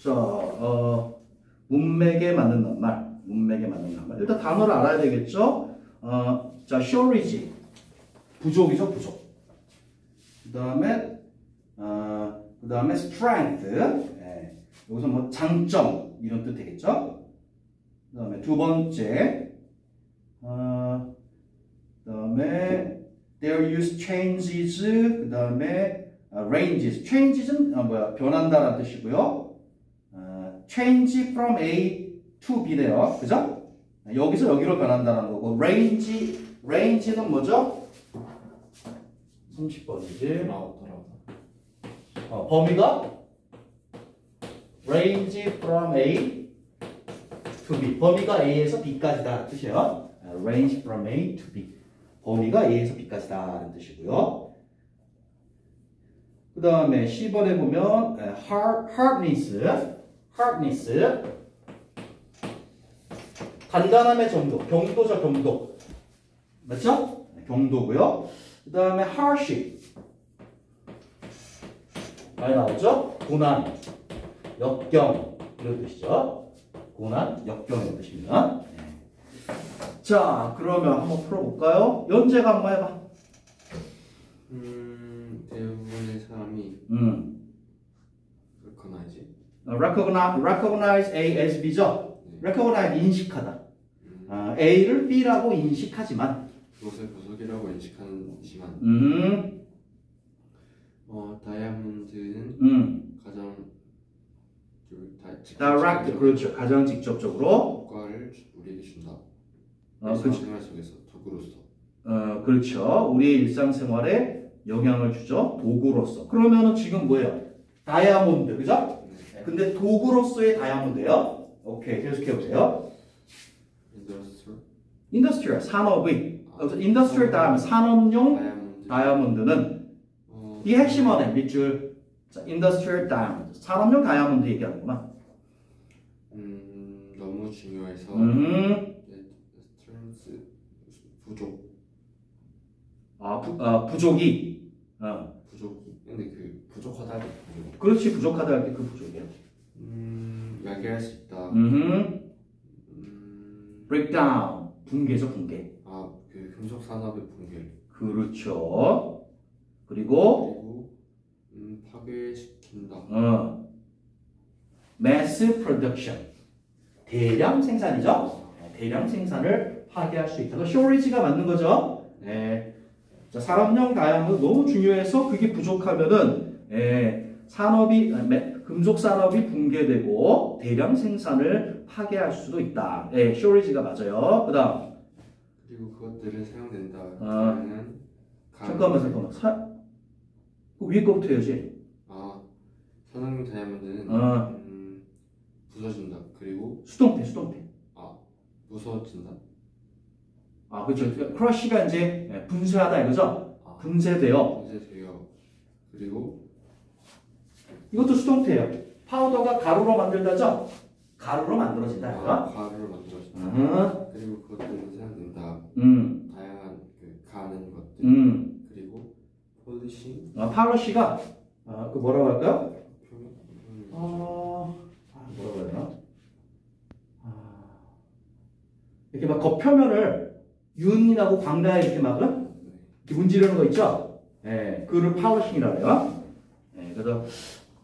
자, 문맥에 맞는 낱말. 문맥에 맞는 낱말. 일단 단어를 알아야 되겠죠? 자, shortage. 부족이죠, 부족. 그 다음에 strength. 예. 여기서 뭐 장점 이런 뜻 되겠죠? 그 다음에 두 번째, 그 다음에 their use changes. 그 다음에 ranges. changes는 변한다라는 뜻이고요. change from A to B래요. 그죠? 여기서 여기로 변한다는 거고, range는 뭐죠? 30번이지. 범위가 range from A to B. 범위가 A에서 B까지다 뜻이에요. range from A to B. 범위가 A에서 B까지다라는 뜻이고요. 그 다음에 10번에 보면 hardness. 단단함의 정도. 경도죠, 경도. 맞죠? 경도고요. 그 다음에 hardship. 많이 나오죠? 고난, 역경 이런 뜻이죠. 고난, 역경 이런 뜻입니다. 네. 자, 그러면 한번 풀어볼까요? 연재가 한번 해봐. 대부분의 사람이 recognize A as B죠? recognize 인식하다. A를 B라고 인식하지만 그것을 보석이라고 인식하지만 다이아몬드는 가장 direct, 그렇죠. 가장 직접적으로 효과를 우리에게 준다. 그렇죠. 일상생활 속에서 도구로서. 그렇죠. 우리의 일상생활에 영향을 주죠. 도구로서. 그러면은 지금 뭐예요? 다이아몬드, 그죠? 네. 근데 도구로서의 다이아몬드예요. 오케이, 계속해보세요. 인더스트리얼, 산업의. 인더스트리얼 다음에 산업용 다이아몬드는 이 핵심어네, 밑줄. 자, 인더스트리얼 다이아몬드. 산업용 다이아몬드 얘기하는구나. 너무 중요해서 부족. 부족이. 부족이. 근데 그 부족하다 할 때 부족. 그렇지, 부족하다 할 때 그 부족이야. 야기할 수 있다. breakdown. 붕괴죠, 붕괴. 그 금속 산업의 붕괴. 그렇죠. 그리고 파괴시킨다. mass production. 대량 생산이죠. 대량 생산을 파괴할 수 있다. 쇼리지가 맞는 거죠. 네. 자, 산업용 다이아몬드 너무 중요해서 그게 부족하면은 금속 산업이 붕괴되고 대량 생산을 파괴할 수도 있다. 쇼리지가 맞아요. 그다음. 그리고 그것들은 사용된다. 잠깐만. 그 위에 거부터 해야지. 산업용 다이아몬드는 부서진다. 그리고 수동태. 부서진다. 그렇죠. 크러쉬가 이제 분쇄하다 이거죠. 분쇄되어. 그리고 이것도 수동태예요. 파우더가 가루로 만들다죠. 가루로 만들어진다. 가루로 만들어진다. 그리고 그것들은 사용된다. 다양한 가는 것들. 그리고 폴리싱. 폴리시가 그 뭐라고 할까요? 뭐라고 해야 되나? 이렇게 막 겉표면을 윤이라고 광대하게 이렇게 막은 이렇게 문지르는 거 있죠? 그를 폴리싱이라고 해요. 그래서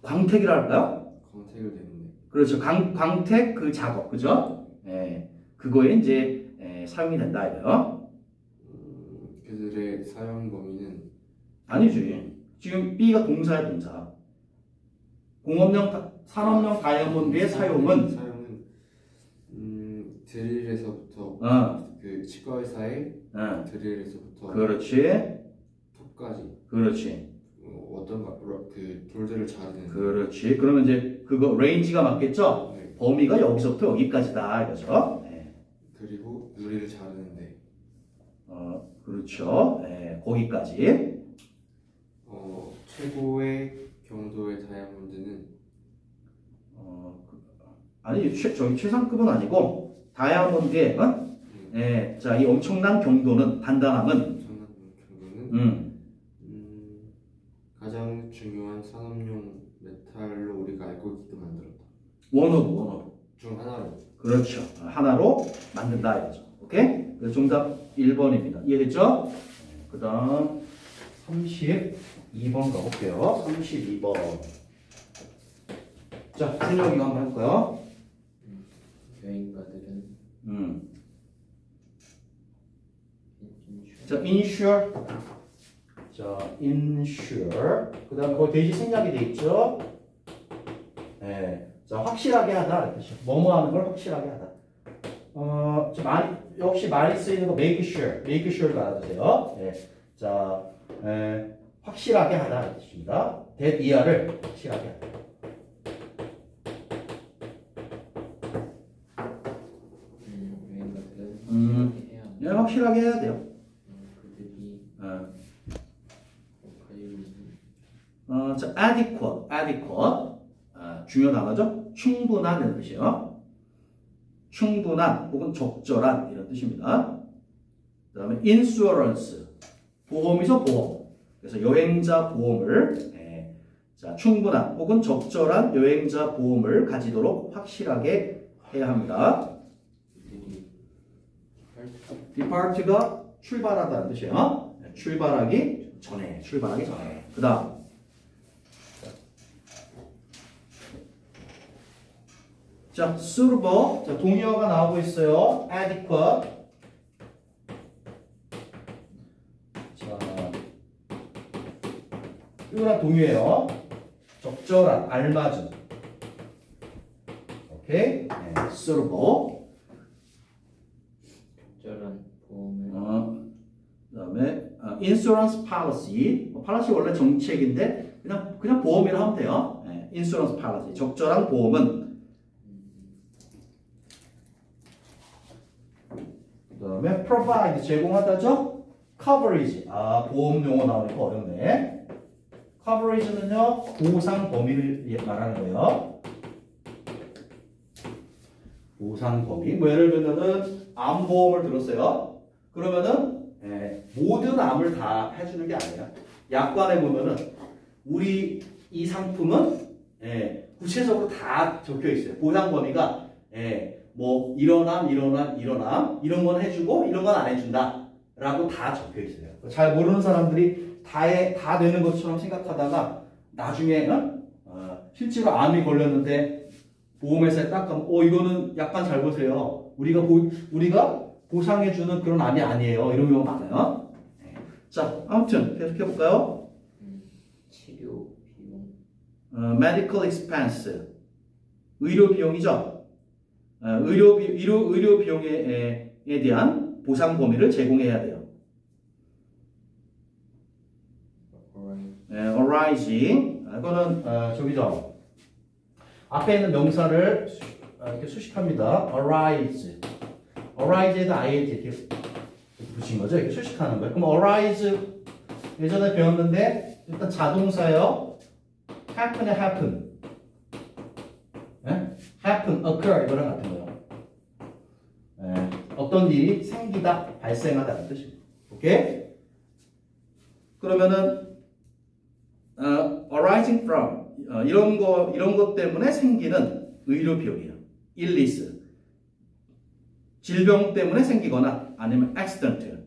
광택이라 할까요? 광택을 내는데. 그렇죠. 광택 그 작업, 그죠? 그거에 이제 사용이 된다 이거요. 그들의 사용 범위는 아니지. 지금 B가 동사야, 동사. 산업용 다이아몬드의 사용은 드릴에서부터 그 치과의사의 드릴에서부터 그렇지. 톱까지. 그렇지. 그 돌들을 자르는. 그렇지. 그러면 이제 그거 레인지가 맞겠죠? 네. 범위가 여기서부터 여기까지다 이거죠. 그리고 유리를 자르는데. 그렇죠. 거기까지. 최고의 경도의 다이아몬드는 아니 저기 최상급은 아니고 다이아몬드의 자, 이 엄청난 경도는 단단함은 가장 중요한 산업용 메탈로 우리가 알고 있게 만들었다. 원어브. 중 하나로. 그렇죠. 하나로 만든다 이거죠. 오케이? 그래서 정답 1번입니다. 이해됐죠? 그 다음 32번 가볼게요. 32번. 자, 준혁이 이거 한번 해볼까요? 여행가들은 자, insure. 자, insure. 그 다음 거기 대시 생략이 돼 있죠? 네. 자, 확실하게 하다. 이렇게. 뭐뭐 하는 걸 확실하게 하다. 역시 많이 쓰이는 거 make sure. make sure가 알아두세요. 네. 자, 확실하게 하다. 이렇게 뜻입니다. that 이하를 확실하게 하다. 여행가들은 네, 확실하게 해야 돼요. 그들이 자, adequate. 중요 단어죠. 충분한 이런 뜻이에요. 충분한 혹은 적절한 이런 뜻입니다. 그 다음에 insurance. 보험이죠, 보험. 그래서 여행자 보험을 자, 충분한 혹은 적절한 여행자 보험을 가지도록 확실하게 해야 합니다. depart가 출발하다는 뜻이에요. 출발하기 전에. 그 다음 자, suitable. 자, 동의어가 나오고 있어요. adequate. 자, 이거랑 동의어예요. 적절한, 알맞은. 오케이. 네, suitable. 적절한 보험을 그다음에 insurance policy. policy 원래 정책인데 그냥 보험이라 하면 돼요. 네, insurance policy. 적절한 보험은 그다음에 provide 제공하다죠. coverage. 보험 용어 나오니까 어렵네. coverage는요 보상 범위를 말하는 거예요. 보상 범위. 뭐 예를 들면은 암 보험을 들었어요. 그러면은 모든 암을 다 해주는 게 아니야. 약관에 보면은 우리 이 상품은 구체적으로 다 적혀 있어요. 보상 범위가 뭐 이런 암 이런 건 해주고 이런 건 안 해준다 라고 다 적혀 있어요. 잘 모르는 사람들이 다 되는 것처럼 생각하다가 나중에 실제로 암이 걸렸는데 보험회사에 딱 가면 이거는 약관 잘 보세요. 우리가 보상해주는 그런 암이 아니에요. 이런 경우 많아요. 자, 아무튼 계속 해볼까요? 치료 비용 medical expense. 의료 비용이죠. 의료 비용에 대한 보상 범위를 제공해야 돼요. arising. 이거는 저기죠. 앞에 있는 명사를 이렇게 수식합니다. arise에다 ing 이렇게 붙인 거죠. 이렇게 수식하는 거예요. 그럼 arise 예전에 배웠는데 일단 자동사요. happen. happen, occur 이거랑 같은 거예요. 어떤 일이 생기다, 발생하다는 뜻입니다. 오케이? 그러면은 arising from 이런 것 때문에 생기는 의료 비용이에요. illness. 질병 때문에 생기거나 아니면 accident.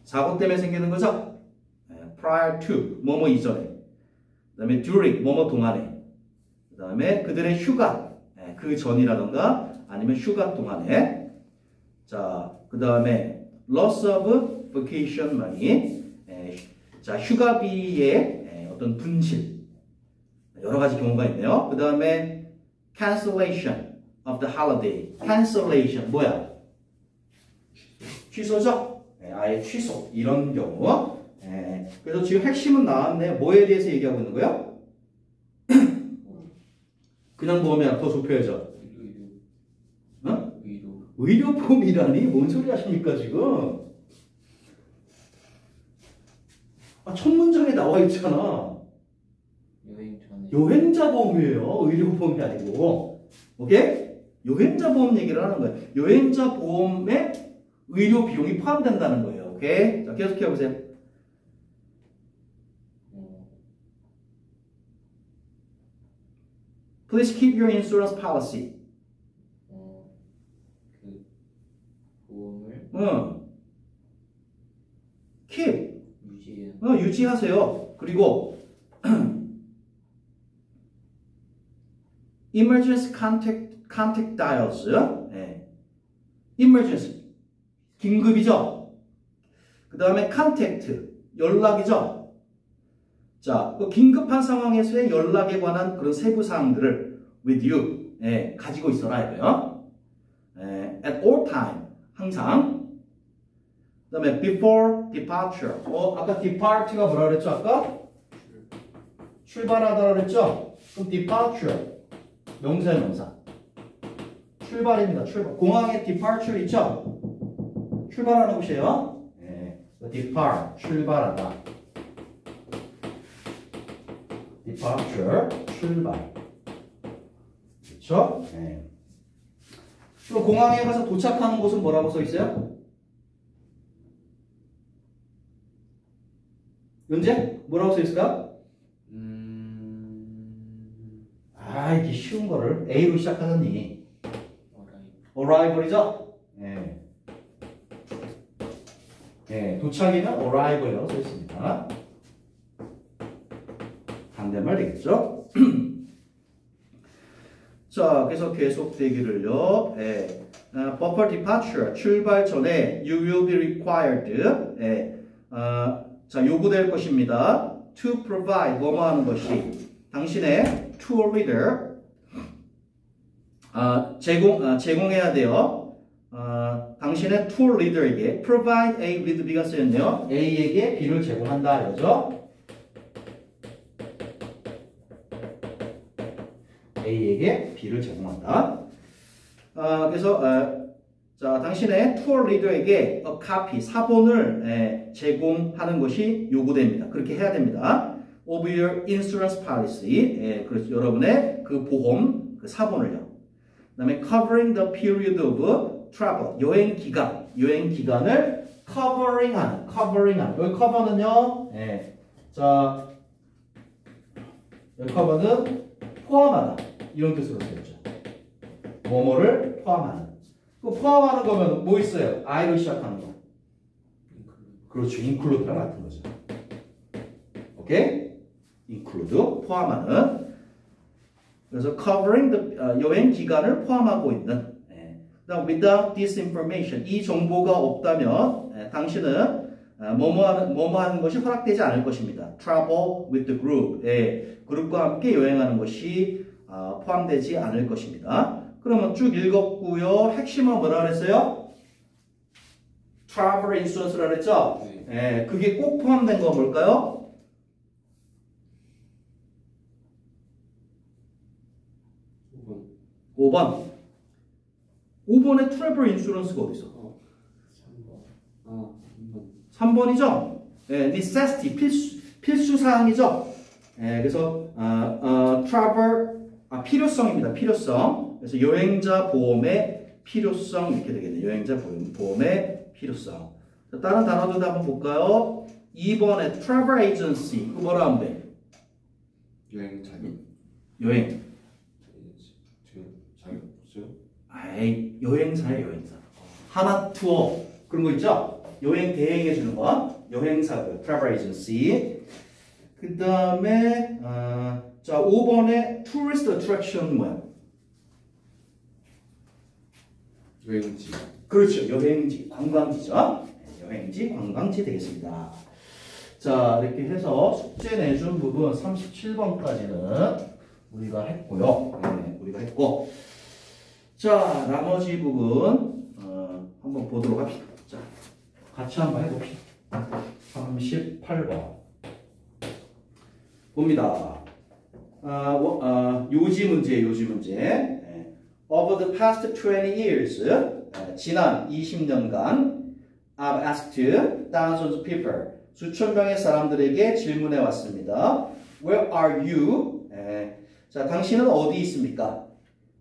사고 때문에 생기는 거죠. prior to 뭐뭐 이전에. 그다음에 during 뭐뭐 동안에. 그다음에 그들의 휴가 그 전이라던가 아니면 휴가 동안에. 자, 그다음에 loss of vacation money. 자, 휴가비의 어떤 분실. 여러 가지 경우가 있네요. 그다음에 cancellation of the holiday. cancellation 뭐야? 취소죠? 아예 취소. 이런 경우. 그래서 지금 핵심은 나왔네. 뭐에 대해서 얘기하고 있는 거예요? 그냥 보험이야. 더 좁혀야죠. 의료보험이라니? 뭔 소리 하십니까 지금? 첫 문장에 나와 있잖아. 여행자 보험이에요. 의료보험이 아니고. 오케이? 여행자 보험 얘기를 하는 거예요. 여행자 보험에 의료 비용이 포함된다는 거예요. 오케이? 자, 계속해 보세요. Please keep your insurance policy. 그 보험을 keep. 유지해야 유지하세요. 그리고 emergency contact dials. 네. emergency. 긴급이죠. 그 다음에 contact. 연락이죠. 자, 그 긴급한 상황에서의 연락에 관한 그런 세부 사항들을 with you 가지고 있어라 이거요. At all time 항상. 그 다음에 before departure. 아까 depart가 뭐라 그랬죠? 아까 출발하다 그랬죠? 그럼 departure 명사야 명사. 출발입니다. 출발. 공항에 departure 있죠? 출발하는 곳이에요. depart 출발하다. departure 출발. 그렇죠? 그럼 공항에 가서 도착하는 곳은 뭐라고 써 있어요? 연재? 뭐라고 써 있을까? 이게 쉬운 거를 A로 시작하더니 arrival이죠? 도착이면 arrival이라고 써 있습니다. 반대말 되겠죠? 자, 그래서 계속되기를요. Before departure, 출발 전에 you will be required. 자, 요구될 것입니다. To provide, 뭐뭐 하는 것이 당신의 tour leader 제공해야 돼요. 당신의 tour leader에게 provide A with B가 쓰였네요. A에게 B를 제공한다 이거죠. A에게 B를 제공한다. 그래서 자, 당신의 tour leader에게 a copy, 사본을 제공하는 것이 요구됩니다. 그렇게 해야 됩니다. of your insurance policy, 그렇죠. 여러분의 그 보험, 그 사본을요. 그 다음에 covering the period of travel, 여행 기간을 covering하는. 여기 cover는요, 자, 여기 cover는 포함하다. 이런 뜻으로 쓰였죠. 뭐뭐를 포함하는. 그 포함하는 거면 뭐 있어요? I로 시작하는 거. 그렇죠. include랑 같은 거죠. 오케이? include, 포함하는. 그래서 covering the, 여행 기간을 포함하고 있는. 그다음 without this information, 이 정보가 없다면 당신은 뭐뭐 하는 것이 허락되지 않을 것입니다. travel with the group, 그룹과 함께 여행하는 것이 포함되지 않을 것입니다. 그러면 쭉 읽었고요. 핵심은 뭐라 그랬어요? travel insurance라 그랬죠? 그게 꼭 포함된 건 뭘까요? 5번. 5번에 travel insurance가 어디 있어? 3번이죠? necessity, 필수 사항이죠? 그래서 travel, 필요성입니다. 필요성. 그래서 여행자 보험의 필요성 이렇게 되겠네요. 여행자 보험의 필요성. 자, 다른 단어들도 한번 볼까요? 2번에 travel agency. 그 뭐라 하면 돼? 여행 자격. 여행. 자격 없어요? 여행사예요, 여행사. 하나 투어 그런 거 있죠? 여행 대행해 주는 거. 여행사, travel agency. 그 다음에 자 5번에 tourist attraction 뭐야? 여행지. 그렇죠. 여행지, 관광지죠. 여행지, 관광지 되겠습니다. 자, 이렇게 해서 숙제 내준 부분 37번까지는 우리가 했고요. 우리가 했고. 자, 나머지 부분 한번 보도록 합시다. 자, 같이 한번 해봅시다. 38번 봅니다. 요지 문제. Over the past 20 years, 지난 20년간, I've asked thousands of people, 수천 명의 사람들에게 질문해 왔습니다. Where are you? 자, 당신은 어디 있습니까?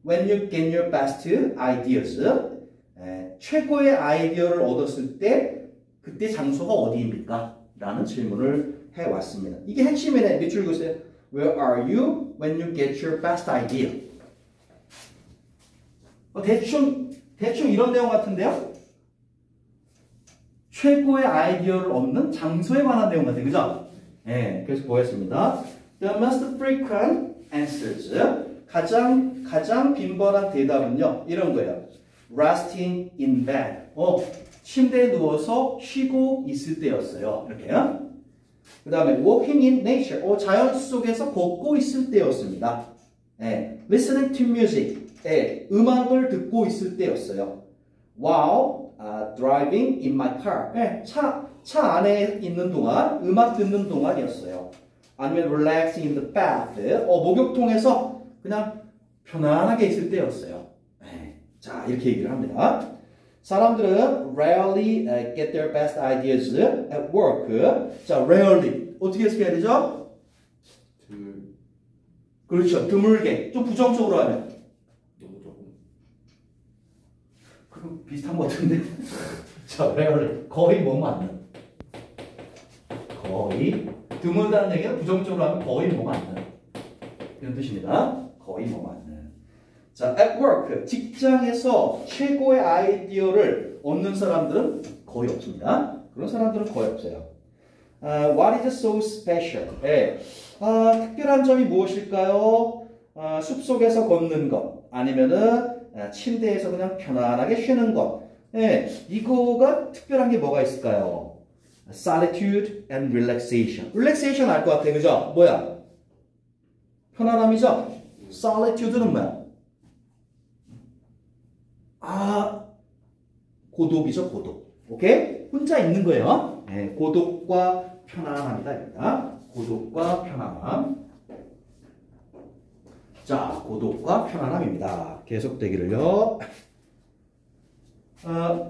When you get your best ideas, 최고의 아이디어를 얻었을 때 그때 장소가 어디입니까? 라는 질문을 해왔습니다. 이게 핵심이네. 밑줄 그으세요. Where are you when you get your best idea? 대충 이런 내용 같은데요? 최고의 아이디어를 얻는 장소에 관한 내용 같아요. 그죠? 네, 그래서 보겠습니다. The most frequent answers. 가장 빈번한 대답은요. 이런 거예요. Resting in bed. 침대에 누워서 쉬고 있을 때였어요. 이렇게요. 그 다음에 walking in nature. 자연 속에서 걷고 있을 때였습니다. 네, listening to music. 네, 음악을 듣고 있을 때였어요. While driving in my car. 네, 차 안에 있는 동안, 음악 듣는 동안이었어요. 아니면 relaxing in the bath. 목욕통에서 그냥 편안하게 있을 때였어요. 네, 자, 이렇게 얘기를 합니다. 사람들은 rarely get their best ideas at work. 자, rarely. 어떻게 해석해야 되죠? 그렇죠. 드물게. 좀 부정적으로 하면. 너무 조금. 그럼 비슷한 것 같은데. 자, rarely. 거의 뭐 맞는. 거의. 드물다는 얘기는 부정적으로 하면 거의 뭐 맞는. 이런 뜻입니다. 거의 뭐 맞는. 자, at work. 직장에서 최고의 아이디어를 얻는 사람들은 거의 없습니다. 그런 사람들은 거의 없어요. What is so special? 특별한 점이 무엇일까요? 숲속에서 걷는 것. 아니면은 침대에서 그냥 편안하게 쉬는 것. 이거가 특별한 게 뭐가 있을까요? Solitude and relaxation. relaxation 알 것 같아. 그죠? 뭐야? 편안함이죠? solitude는 뭐야? 고독이죠, 고독. 오케이? 혼자 있는 거예요. 네, 고독과 편안함이다. 고독과 편안함. 자, 고독과 편안함입니다. 계속되기를요.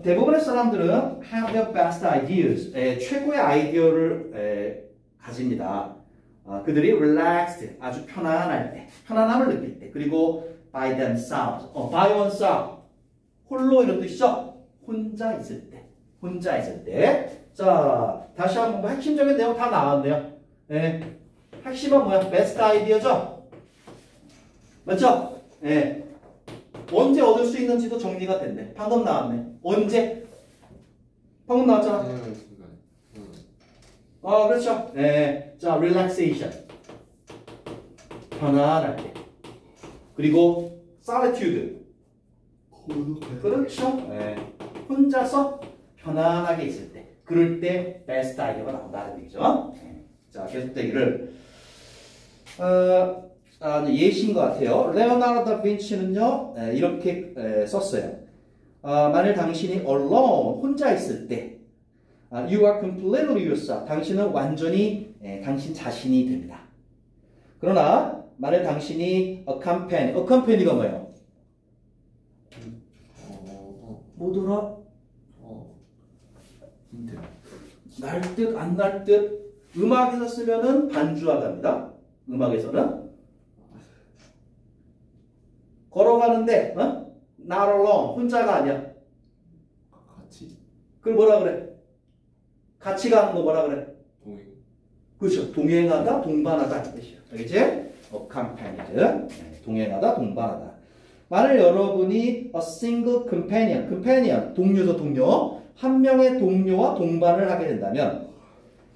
대부분의 사람들은 have the best ideas. 최고의 아이디어를 가집니다. 그들이 relaxed, 아주 편안할 때, 편안함을 느낄 때, 그리고 by themselves, by oneself, 홀로 이런 뜻이죠? 혼자 있을 때. 자, 다시 한번 핵심적인 내용 다 나왔네요. 네. 핵심은 뭐야? 베스트 아이디어죠? 맞죠? 네. 언제 얻을 수 있는지도 정리가 됐네. 방금 나왔네. 언제? 방금 나왔잖아. 그렇죠. 네. 자, relaxation. 편안할 때. 그리고 solitude. 그렇죠. 네. 혼자서 편안하게 있을 때. 그럴 때 베스트 아이디어가 나온다는 얘기죠. 네. 자, 계속되기를. 예시인 것 같아요. 레오나르도 다빈치는요, 이렇게 썼어요. 만일 당신이 alone, 혼자 있을 때, you are completely yourself. 당신은 완전히 당신 자신이 됩니다. 그러나 만일 당신이 accompany가 뭐예요? 뭐더라? 날 듯 안 날 듯. 음악에서 쓰면은 반주하답니다. 음악에서는 걸어가는데 not alone, 혼자가 아니야. 같이. 그걸 뭐라 그래? 같이 가는 거 뭐라 그래? 동행. 그렇죠. 동행하다, 동반하다 이 뜻이야. 알겠지? accompanied. 동행하다, 동반하다. 만일 여러분이 a single companion, 동료죠, 동료. 한 명의 동료와 동반을 하게 된다면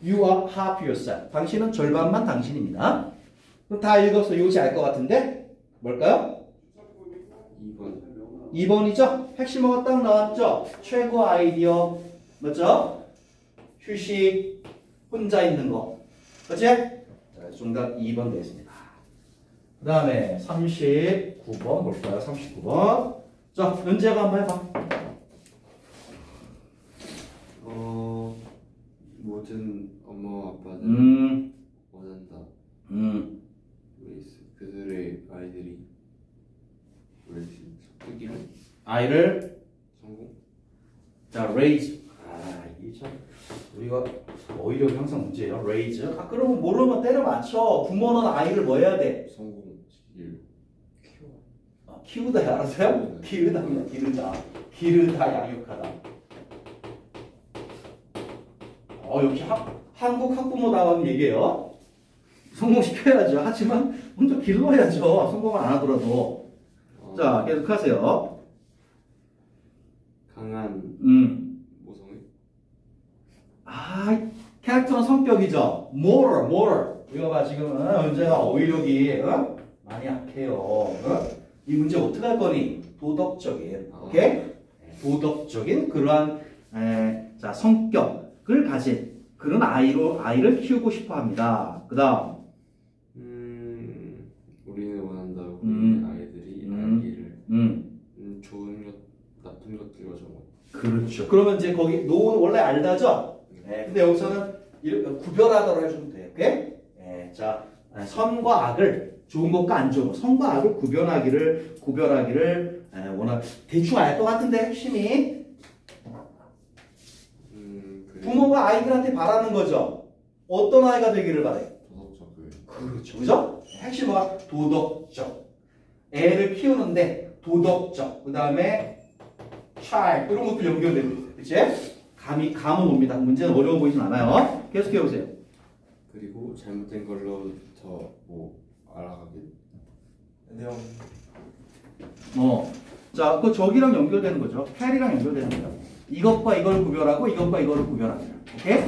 you are half yourself. 당신은 절반만 당신입니다. 그럼 다 읽어서 요지 알 것 같은데 뭘까요? 2번이죠? 핵심어가 딱 나왔죠? 최고 아이디어 맞죠? 휴식, 혼자 있는 거 그치? 자, 정답 2번 되겠습니다. 그 다음에 39번 볼까요? 39번. 자, 연재가 한번 해봐. 모든 엄마와 아빠는 원한다. 그들의 아이들이 크기를 아이를 성공. 자, raise. 이게 참 우리가 어휘력이 항상 문제예요. raise. 그러면 모르면 때려 맞춰. 부모는 아이를 뭐 해야 돼? 성공시키길 키우다 알았어요? 기르다. 기르다 양육하다. 역시 한국 학부모 나온 얘기예요. 성공시켜야죠. 하지만 먼저 길러야죠. 성공을 안 하더라도. 자, 계속하세요. 강한 모성애. 캐릭터는 성격이죠. moral. 이거 봐, 지금 문제가 어휘력이 많이 약해요. 이 문제 어떻게 할 거니? 도덕적인, 오케이? 도덕적인 그러한 자 성격을 가진 그런 아이를 키우고 싶어 합니다. 그다음 우리는 원한다. 우리 아이들이 알기를 좋은 것, 나쁜 것들과 정말. 그렇죠. 그러면 이제 거기 노는 원래 알다죠? 근데 여기서는 구별하도록 해주면 돼요. 오케이? 자 선과 악을 좋은 것과 안 좋은 것, 선과 악을 구별하기를 원하. 대충 알 것 같은데 핵심이 그래. 부모가 아이들한테 바라는 거죠. 어떤 아이가 되기를 바래? 도덕적을. 그렇죠. 그죠? 핵심 뭐가? 도덕적. 애를 키우는데 도덕적. 그 다음에 child 이런 것도 연결되고 있어요. 그치? 감은 옵니다. 문제는 어려워 보이진 않아요. 계속해 보세요. 그리고 잘못된 걸로부터 뭐 알아가게. 내용. 자, 그 저기랑 연결되는 거죠. 캐리랑 연결되는 거죠. 이것과 이걸 구별하고 이것과 이거를 구별합니다. 오케이?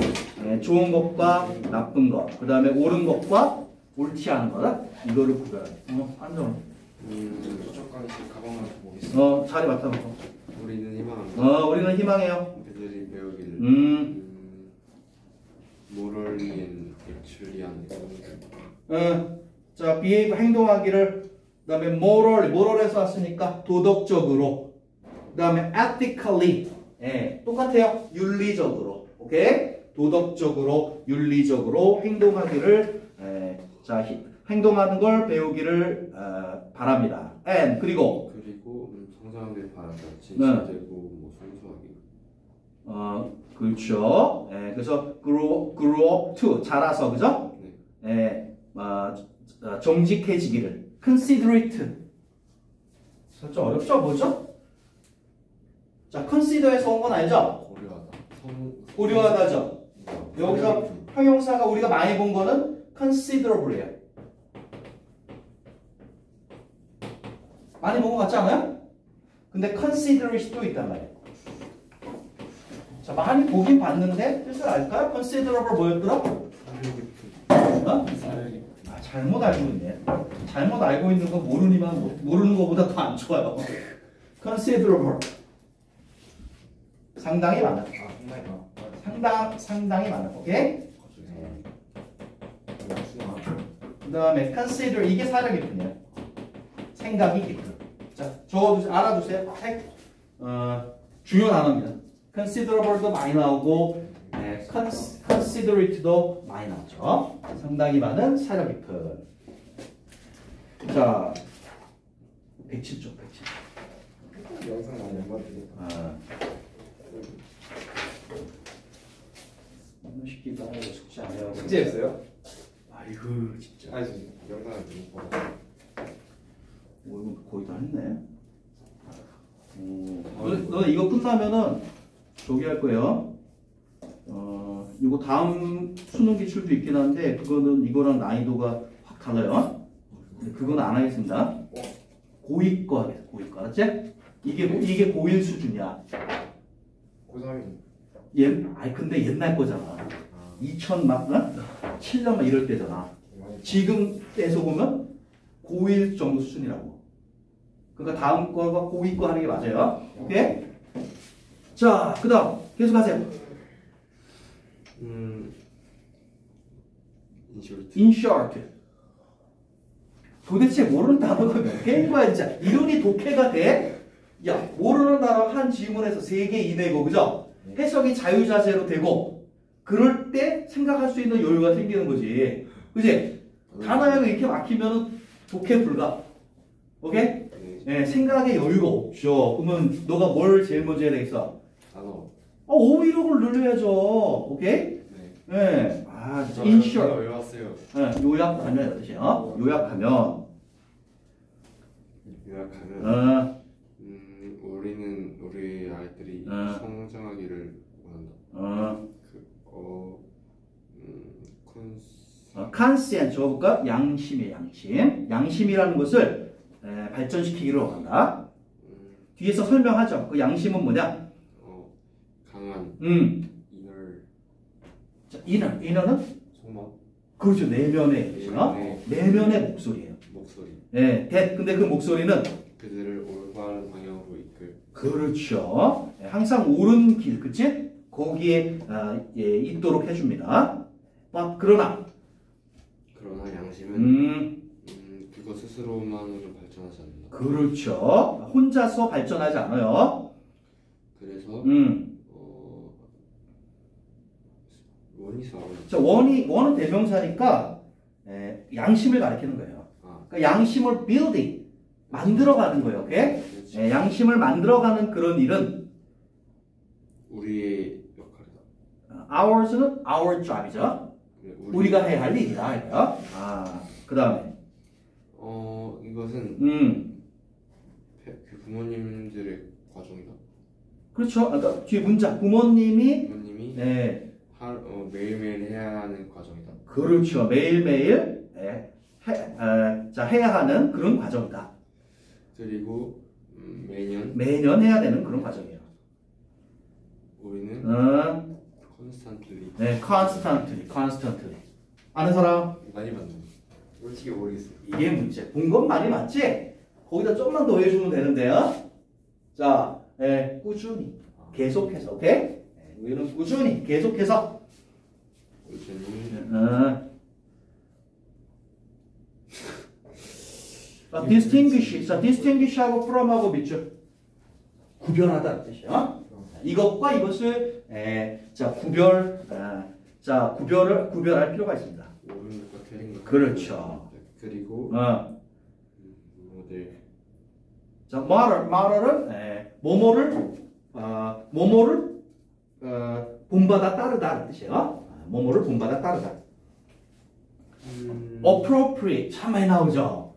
좋은 것과 나쁜 것. 그 다음에 옳은 것과 옳지 않은 거다. 이거를 구별합니다. 안정. 수족관에 가방을 보겠습니다. 자리 맡아놓고. 우리는 희망합니다. 우리는 희망해요. 그들이 배우기를. 모럴린 액츄리한. 자, behave 행동하기를. 그 다음에 moral에서 왔으니까 도덕적으로. 그 다음에 ethically. 똑같아요. 윤리적으로. 오케이? 도덕적으로, 윤리적으로 행동하기를 자, 행동하는 걸 배우기를 바랍니다. and 그리고 성장하길 바란다. 진실되고 뭐 순수하게. 그렇죠. 그래서 grow up to 자라서 그죠? 정직해지기를 considerate. 좀 어렵죠? 뭐죠? 자, consider에서 온 건 알죠? 고려하다죠. 여기서 형용사가 우리가 많이 본 거는 considerable이에요. 많이 본 것 같지 않아요? 근데 considerate도 있단 말이에요. 자, 많이 보긴 봤는데 뜻을 알까요? considerable 뭐였더라? 잘못 알고 있네. 잘못 알고 있는 거 모르는 것보다 더 안 좋아요. considerable. 상당히 많아. 상당히 많아. 오케이? 그 다음에 consider 이게 사려 깊은이에요. 생각이 깊은. 자, 적어두세요. 알아두세요. 중요한 단어입니다. considerable도 많이 나오고 considerate도 많이 나오죠. 상당히 많은 사려 깊은. 자, 107쪽. 영상 많이 연관되겠다. 쉽게 따라고 숙제 안 해요. 숙제였어요? 아이고 진짜. 아니 영상을 못 봐. 뭐 거의 다 했네. 너 이거 끝나면은 저기 할 거예요. 이거 다음 수능 기출도 있긴 한데 그거는 이거랑 난이도가 확 달라요. 그건 안 하겠습니다. 고2 거 하겠습니다. 고2 거 알았지? 이게 고1 수준이야. 고3이. 근데 옛날 거잖아. 2000 막 7년 막 이럴 때잖아. 지금 때에서 보면 고1 정도 수준이라고. 그러니까 다음 거가 고2 거 하는 게 맞아요. 오케이? 자, 그 다음 계속하세요. In short. 도대체 모르는 단어가 몇 개인 거야 진짜. 이론이 독해가 돼? 야, 모르는 단어 한 지문에서 3개 이내고 그죠? 해석이 자유자재로 되고 그럴 때 생각할 수 있는 여유가 생기는 거지. 그지? 단어가 이렇게 막히면 독해 불가. 오케이? 생각에 여유가 없죠. 그러면 너가 뭘 제일 먼저 해야 되겠어? 단어. 어휘력을 늘려야죠. 오케이? 네. 진짜 in short. 외웠어요. 요약하면 뜻이에요. 요약하면 우리는 우리 아이들이 성장하기를 원한다. conscience of가 양심이에요. 양심. 양심이라는 것을 발전시키기를 원한다. 뒤에서 설명하죠. 그 양심은 뭐냐? 강한 자, inner는 속마음. 그렇죠. 내면의 내면의 목소리예요. 목소리. 네, 근데 그 목소리는 그들을 올바른 방향으로 이끌. 그렇죠. 항상 옳은 길, 그치? 거기에 있도록 해줍니다. 그러나 양심은 그것 스스로만으로 발전하지 않는다. 그렇죠. 혼자서 발전하지 않아요. 그래서 원이 사원. 자, 원은 대명사니까 양심을 가리키는 거예요. 그러니까 양심을 building, 만들어가는 거예요. 오케이? 양심을 만들어가는 그런 일은 우리의 역할이다. ours는 our job이죠. 우리가 해야 할 일이다. 이거요. 그 다음에 이것은 그 부모님들의 과정이다. 그렇죠. 그러니까 뒤에 문장 부모님이 매일매일 해야 하는 과정이다. 그렇죠. 매일매일 해야 하는 그런 과정이다. 그리고 매년 해야 되는 그런 과정이에요. 우리는 constantly. 아는 사람? 많이 봤는데 솔직히 모르겠어요. 이게 문제. 본 건 많이 맞지? 거기다 좀만 더 해주면 되는데요. 자, 꾸준히, 계속해서, 오케이? 우리는 꾸준히, 계속해서. distinguish하고 from하고 밑줄. 구별하다는 뜻이요. 이것과 이것을 구별할 필요가 있습니다. 옳은 것과 틀린 것. 그렇죠. 그리고 자, 말은 뭐뭐를 본받아 따르다는 뜻이에요. 뭐뭐를 본받아 따르다. appropriate 참 많이 나오죠.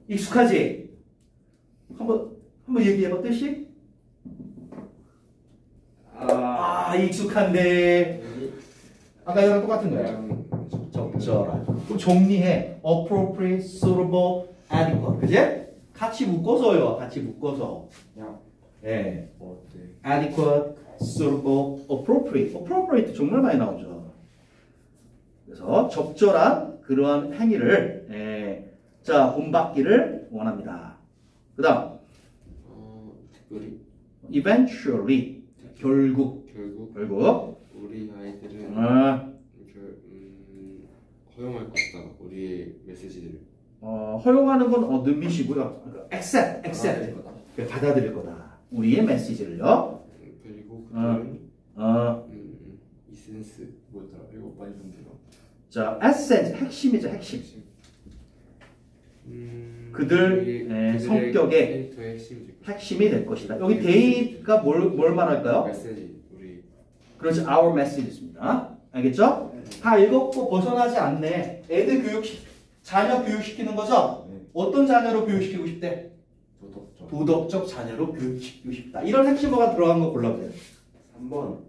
익숙하지? 한번 얘기해봐 뜻이? 익숙한데 아까 이랑 똑같은 거예요. 적절한. 그럼 정리해. appropriate, suitable, adequate. 그지? 같이 묶어서요. 같이 묶어서. adequate, suitable, appropriate. appropriate 정말 많이 나오죠. 그래서 적절한 그러한 행위를 본받기를 원합니다. 그 다음 eventually 결국 우리 아이들은 허용할 것이다. 우리의 메시지를 허용하는 건 admit이고요. accept 받아들일 거다. 우리의 메시지를요. 그리고 그들은 이센스 뭐였더라? 이거 많이 본대요. 자, essence 핵심이죠. 핵심. 그들 성격의 핵심이 될 것이다. 여기 데이가 뭘 말할까요? 메시지 우리. 그렇지, our message입니다. 알겠죠? 다 읽었고 벗어나지 않네. 애들 자녀 교육시키는 거죠? 어떤 자녀로 교육시키고 싶대? 도덕적 자녀로 교육시키고 싶다. 이런 핵심어가 들어간 거 골라보세요. 3번.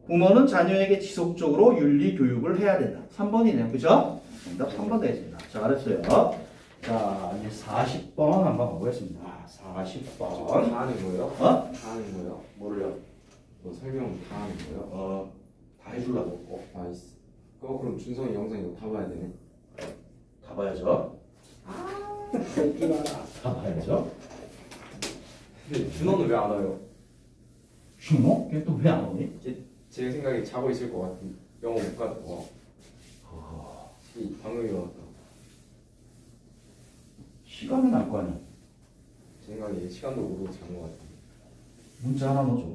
부모는 자녀에게 지속적으로 윤리 교육을 해야 된다. 3번이네요. 그죠? 정답 3번 되겠습니다. 잘했어요. 자, 이제 40번 한번 가보겠습니다. 40번. 다 하는 거예요? 다 하는 거예요? 뭐를요? 설명 다 하는 거예요? 다 해주려고. 나이스. 그럼 준성이 영상 이거 다 봐야 되네. 다 봐야죠. 다 봐야죠. 근데 준호는 왜 안 와요? 준호? 걔 또 왜 안 오니? 제 생각에 자고 있을 것 같은. 영어 못 가고. 방금 일어났다. 시간은 알 거 아니야. 제 생각에 시간도 모르고 잔 것 같아. 문자 하나 넣어줘.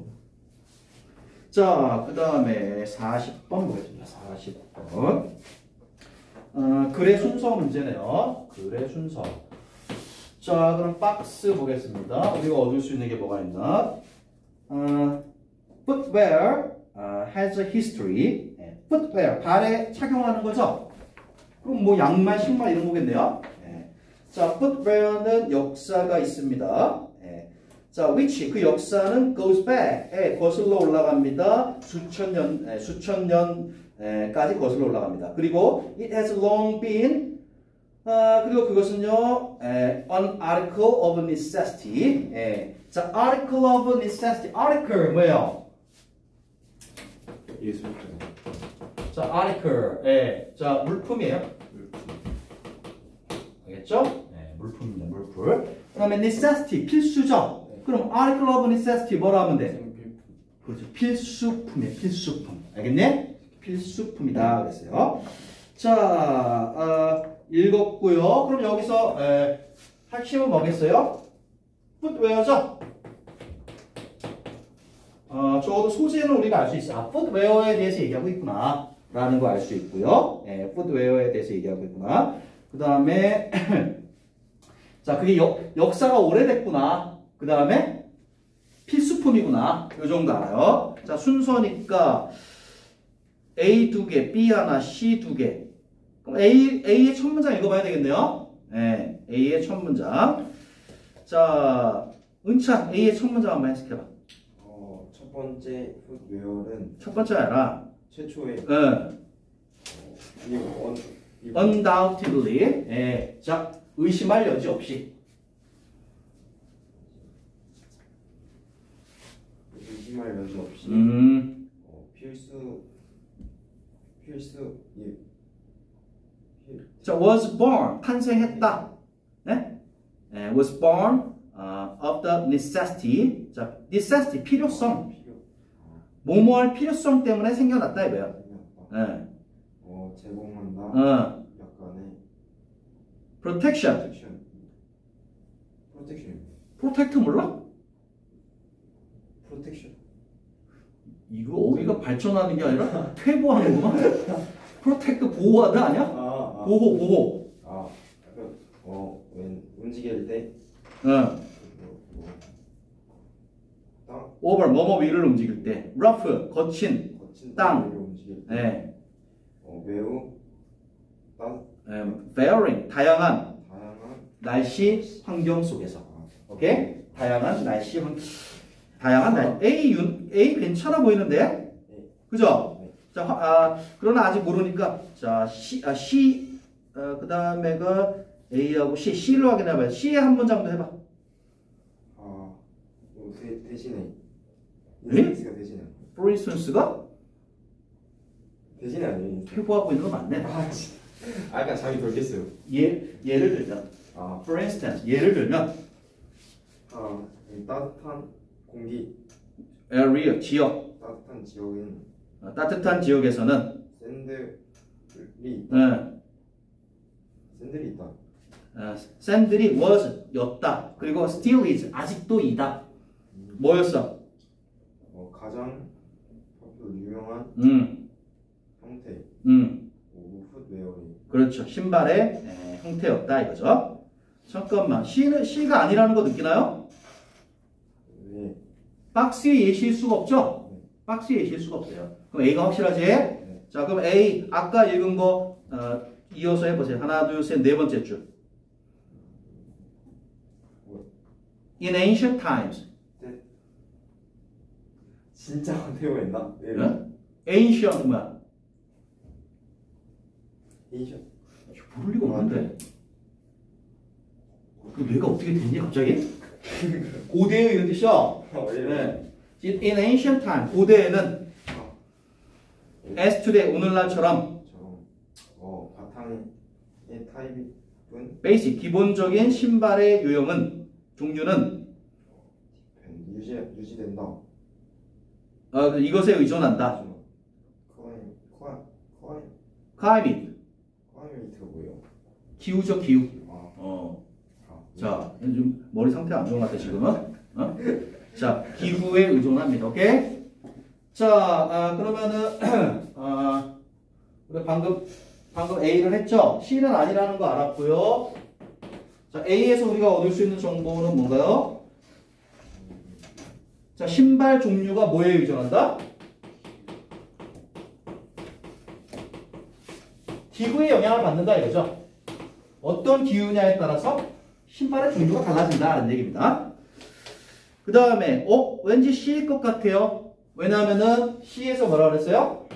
자, 그 다음에 40번 보겠습니다. 40번. 글의 순서 문제네요. 글의 순서. 자, 그럼 박스 보겠습니다. 우리가 얻을 수 있는 게 뭐가 있나? footwear has a history. footwear, 발에 착용하는 거죠? 그럼 뭐 양말, 신발 이런 거겠네요. 자, footwear는 역사가 있습니다. 자, which 그 역사는 goes back 거슬러 올라갑니다. 수천 년까지 거슬러 올라갑니다. 그리고 it has long been 그리고 그것은요 an article of necessity. 자, article of necessity. article 뭐예요? 예술가. 자, article. 자, 물품이에요. 알겠죠? 네, 물품입니다. 물품. 그다음에 necessity 필수적. 그럼 article of necessity 뭐라 하면 돼? 그렇죠. 필수품이에요. 필수품. 알겠네? 필수품이다 그랬어요. 자, 읽었고요. 그럼 여기서 핵심은 뭐겠어요? 풋웨어죠? 적어도 소재는 우리가 알 수 있어. 아, 풋웨어에 대해서 얘기하고 있구나 라는 거 알 수 있고요. 풋웨어에 대해서 얘기하고 있구나. 그 다음에 자, 그게 역사가 오래됐구나. 그 다음에 필수품이구나. 요 정도 알아요. 자, 순서니까 A 2개, B 하나, C 2개. 그럼 A의 첫 문장 읽어봐야 되겠네요. 네, A의 첫 문장. 자, 은찬 A의 첫 문장 한번 해석해봐. 첫 번째 풋웨어는 첫 번째 알아. 최초의 undoubtedly. 자, 의심할 여지 없이. 의심할 여지 없이 자, was born 탄생했다. 네? was born of the necessity. 자, necessity 필요성. 뭐뭐할 필요성 때문에 생겨났다 이거야. 제공한다. 약간의 protection. protect 몰라? 이거 어휘가 발전하는 게 아니라 퇴보하는구만. protect 보호하다 아니야? 보호. when 움직일 때 over 뭐뭐 위를 움직일 때 rough 거친 땅. 움직일 때 매우 varying 다양한 날씨 환경 속에서. 오케이? 다양한 날씨 A 괜찮아 보이는데? 그죠? 자, 그러나 아직 모르니까 자, C 그 다음에가 A하고 C로 확인해봐요. C의 한 문장도 해봐. 대신에 인센스가 대신에 for instance가 대신에 아니에요. 퇴보하고 있는 거 맞네. 약간 잠이 덜 깼어요. 예를 들면 for instance 예를 들면 따뜻한 공기 area 지역 따뜻한 지역에서는 샌들이 있다. 샌들이 was 였다. 그리고 still is 아직도 이다. 뭐였어? 가장 유명한 형태 풋웨어이. 그렇죠. 신발의 형태였다 이거죠. 잠깐만 C가 아니라는 거 느끼나요? 네. 박스에 예시일 수가 없죠? 박스에 예시일 수가 없어요. 그럼 A가 확실하지? 네. 자, 그럼 A 아까 읽은 거 이어서 해보세요. 하나, 둘, 셋, 네 번째 줄. In ancient times. 진짜 태워했나? 네? ancient 뭐야? ancient. 모를 리가 없는데. 그 뇌가 어떻게 됐니 갑자기? 고대의 이런 뜻이야. 네. In ancient time 고대에는 as today 오늘날처럼 바탕의 타입은 basic 기본적인 신발의 종류는 유지된다. 이것에 의존한다. 클라이미트가 뭐예요? 기후죠 기후. 자, 좀 머리 상태 안 좋은 것 같아 지금은. 자, 기후에 의존합니다. 오케이? 자, 그러면은 우리 방금 A를 했죠? C는 아니라는 거 알았고요. 자, A에서 우리가 얻을 수 있는 정보는 뭔가요? 자, 신발 종류가 뭐에 의존한다? 기후에 영향을 받는다 이거죠. 어떤 기후냐에 따라서 신발의 종류가 달라진다는 얘기입니다. 그 다음에 왠지 C일 것 같아요. 왜냐하면은 C에서 뭐라 그랬어요?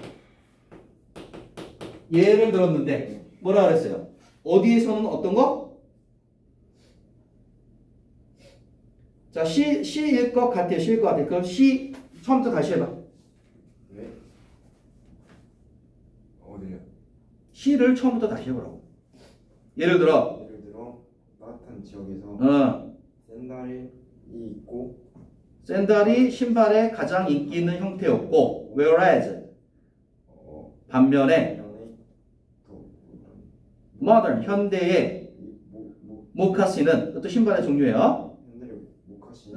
예를 들었는데 뭐라 그랬어요? 어디에서는 어떤 거? 자, C일 것 같아요. C일 것 같아요. 그럼 C 처음부터 다시 해봐. 네. 어디요? C를 처음부터 다시 해보라고. 예를 들어 따뜻한 지역에서 샌들이 있고 샌들이 신발의 가장 인기 있는 형태였고 whereas 반면에 또 modern 현대의 모카신은 또 신발의 종류예요. 샌들이 모카신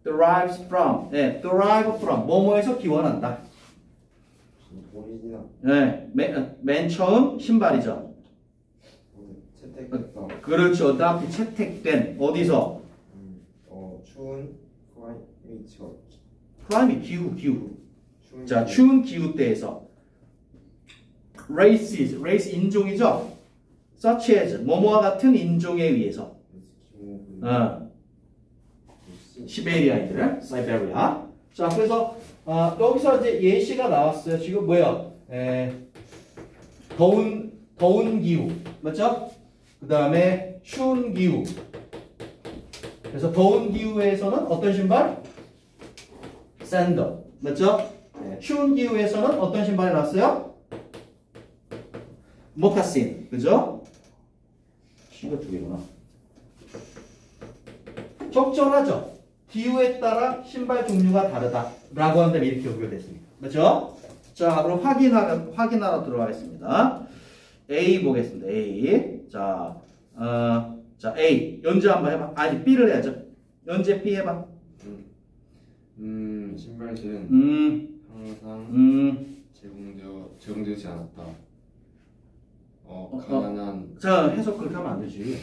derives from derive from 뭐뭐에서 기원한다. 오리지널 맨 처음 신발이죠. 채택했다. 그렇죠. 어차피 채택된 어디서? 추운 클라이미처 클라이밋 기후. 추운 자, 추운 기후대에서 race 인종이죠. such as 뭐뭐와 같은 인종에 의해서 시베리아인들, 사이베리아. 자, 그래서 여기서 이제 예시가 나왔어요. 지금 뭐야? 더운 기후, 맞죠? 그 다음에 추운 기후. 그래서 더운 기후에서는 어떤 신발? 샌들, 맞죠? 추운 기후에서는 어떤 신발이 나왔어요? 모카신, 그죠? C가 두 개구나. 적절하죠? 기후에 따라 신발 종류가 다르다라고 한다면 이렇게 연결됐습니다. 맞죠? 자, 그럼 확인하러 들어가겠습니다. A 보겠습니다. A. 자, A. 연재 한번 해봐. 아니, B를 해야죠. 연재 B 해봐. 신발들은 항상 제공되지 않았다. 가난한 자, 해석 그렇게 하면 안 되지.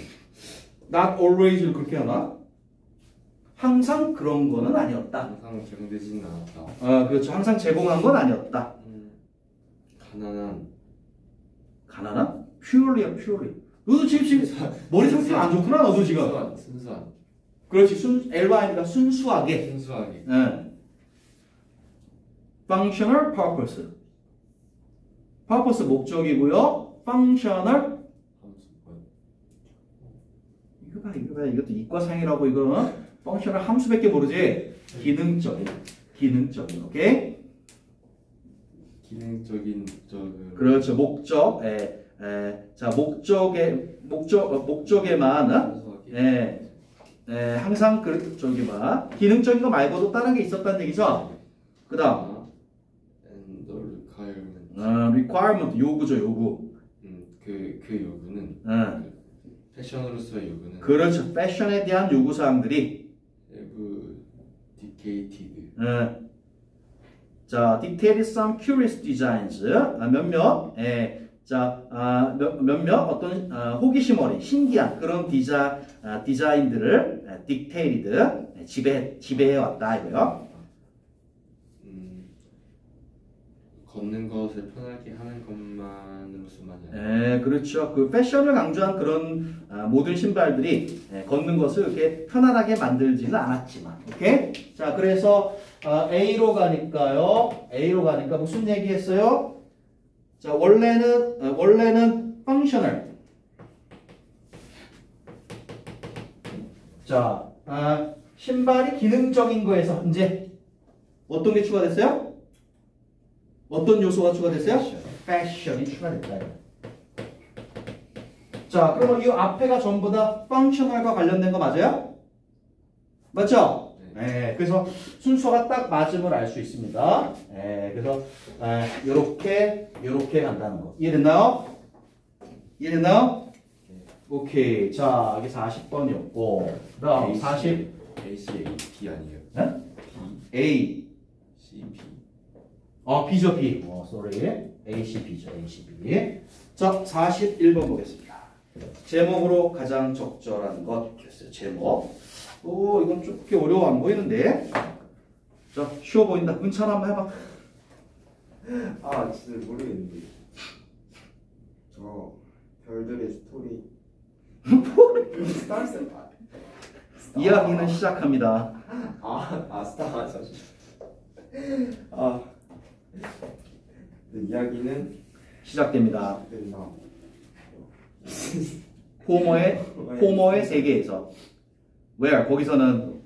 Not always 그렇게 하나? 항상 그런 거는 아니었다. 항상 제공되지는 않았다. 그렇죠. 항상 제공한 건 아니었다. 가난한? purely야, purely. 너도 지금 머리 상태가 안 좋구나, 너도 지금. 순수한. 그렇지, LY니까 순수하게. 순수하게. functional purpose. purpose 목적이고요. functional. 이거 봐. 이것도 이과상이라고 이거는 functional 함수밖에 모르지. 기능적인, 오케이? 기능적인 목적을. 그렇죠, 목적. 자, 목적에만. 항상 저기만 기능적인 거 말고도 다른 게 있었다는 얘기죠. 그다음 and the requirement. requirement 요구죠, 요구. 그 요구는 패션으로서의 요구는 그렇죠. 패션에 대한 요구 사항들이 have dictated. 자, dictated some curious designs. 몇몇 어떤 호기심 어린 신기한 그런 디자인들을 dictated 지배해 왔다 이거요. 걷는 것을 편하게 하는 것만으로서만이 아니라. 그렇죠. 그 패션을 강조한 그런 모든 신발들이 걷는 것을 이렇게 편안하게 만들지는 않았지만, 오케이? 자, 그래서 A로 가니까 무슨 얘기했어요? 자, 원래는 functional. 자, 신발이 기능적인 거에서 이제 어떤 게 추가됐어요? 어떤 요소가 추가됐어요? 패션이 추가됐다. 자, 그러면 이 앞에가 전부 다 functional과 관련된 거 맞아요? 맞죠? 네. 그래서 순서가 딱 맞음을 알 수 있습니다. 그래서 요렇게 간다는 거. 이해됐나요? 오케이. 자, 여기 40번이었고 그다음 40 ACAP 아니에요? 네? A CP. B죠, B. sorry. ACB죠, ACB. 자, 41번 보겠습니다. 제목으로 가장 적절한 것 됐어요. 제목. 이건 좀 그렇게 어려워 안 보이는데. 자, 쉬워 보인다. 은찬 한번 해봐. 진짜 모르겠는데. 저 별들의 스토리. 이야기는 시작합니다. 스타 맞아. 아, 네, 이야기는 시작됩니다. 된다. 호모의 세계에서. Where? 거기서는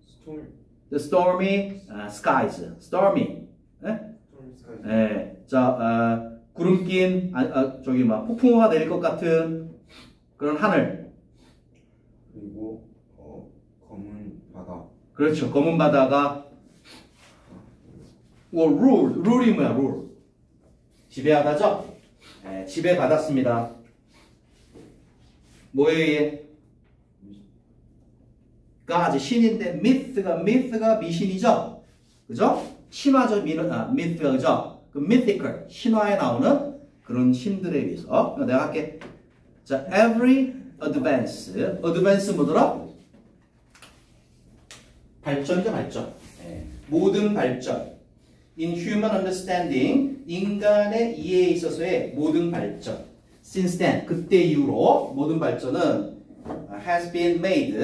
스톰 the stormy skies. stormy. 예? 스카이. 예. 자, 구름 낀 저기 막 폭풍우가 내릴 것 같은 그런 하늘. 그리고 검은 바다. 그렇죠. 검은 바다가 룰이 뭐야? 룰. 지배하다죠? 예, 지배받았습니다. 뭐에 의해? 가 신인데 미스가 미신이죠? 그죠? 신화적 미스가 그죠? 그 mythical 신화에 나오는 그런 신들에 의해서 내가 할게. 자, every advance 뭐더라? 발전이죠, 발전. 예, 모든 발전. In human understanding, 인간의 이해에 있어서의 모든 발전. Since then, 그때 이후로 모든 발전은 has been made.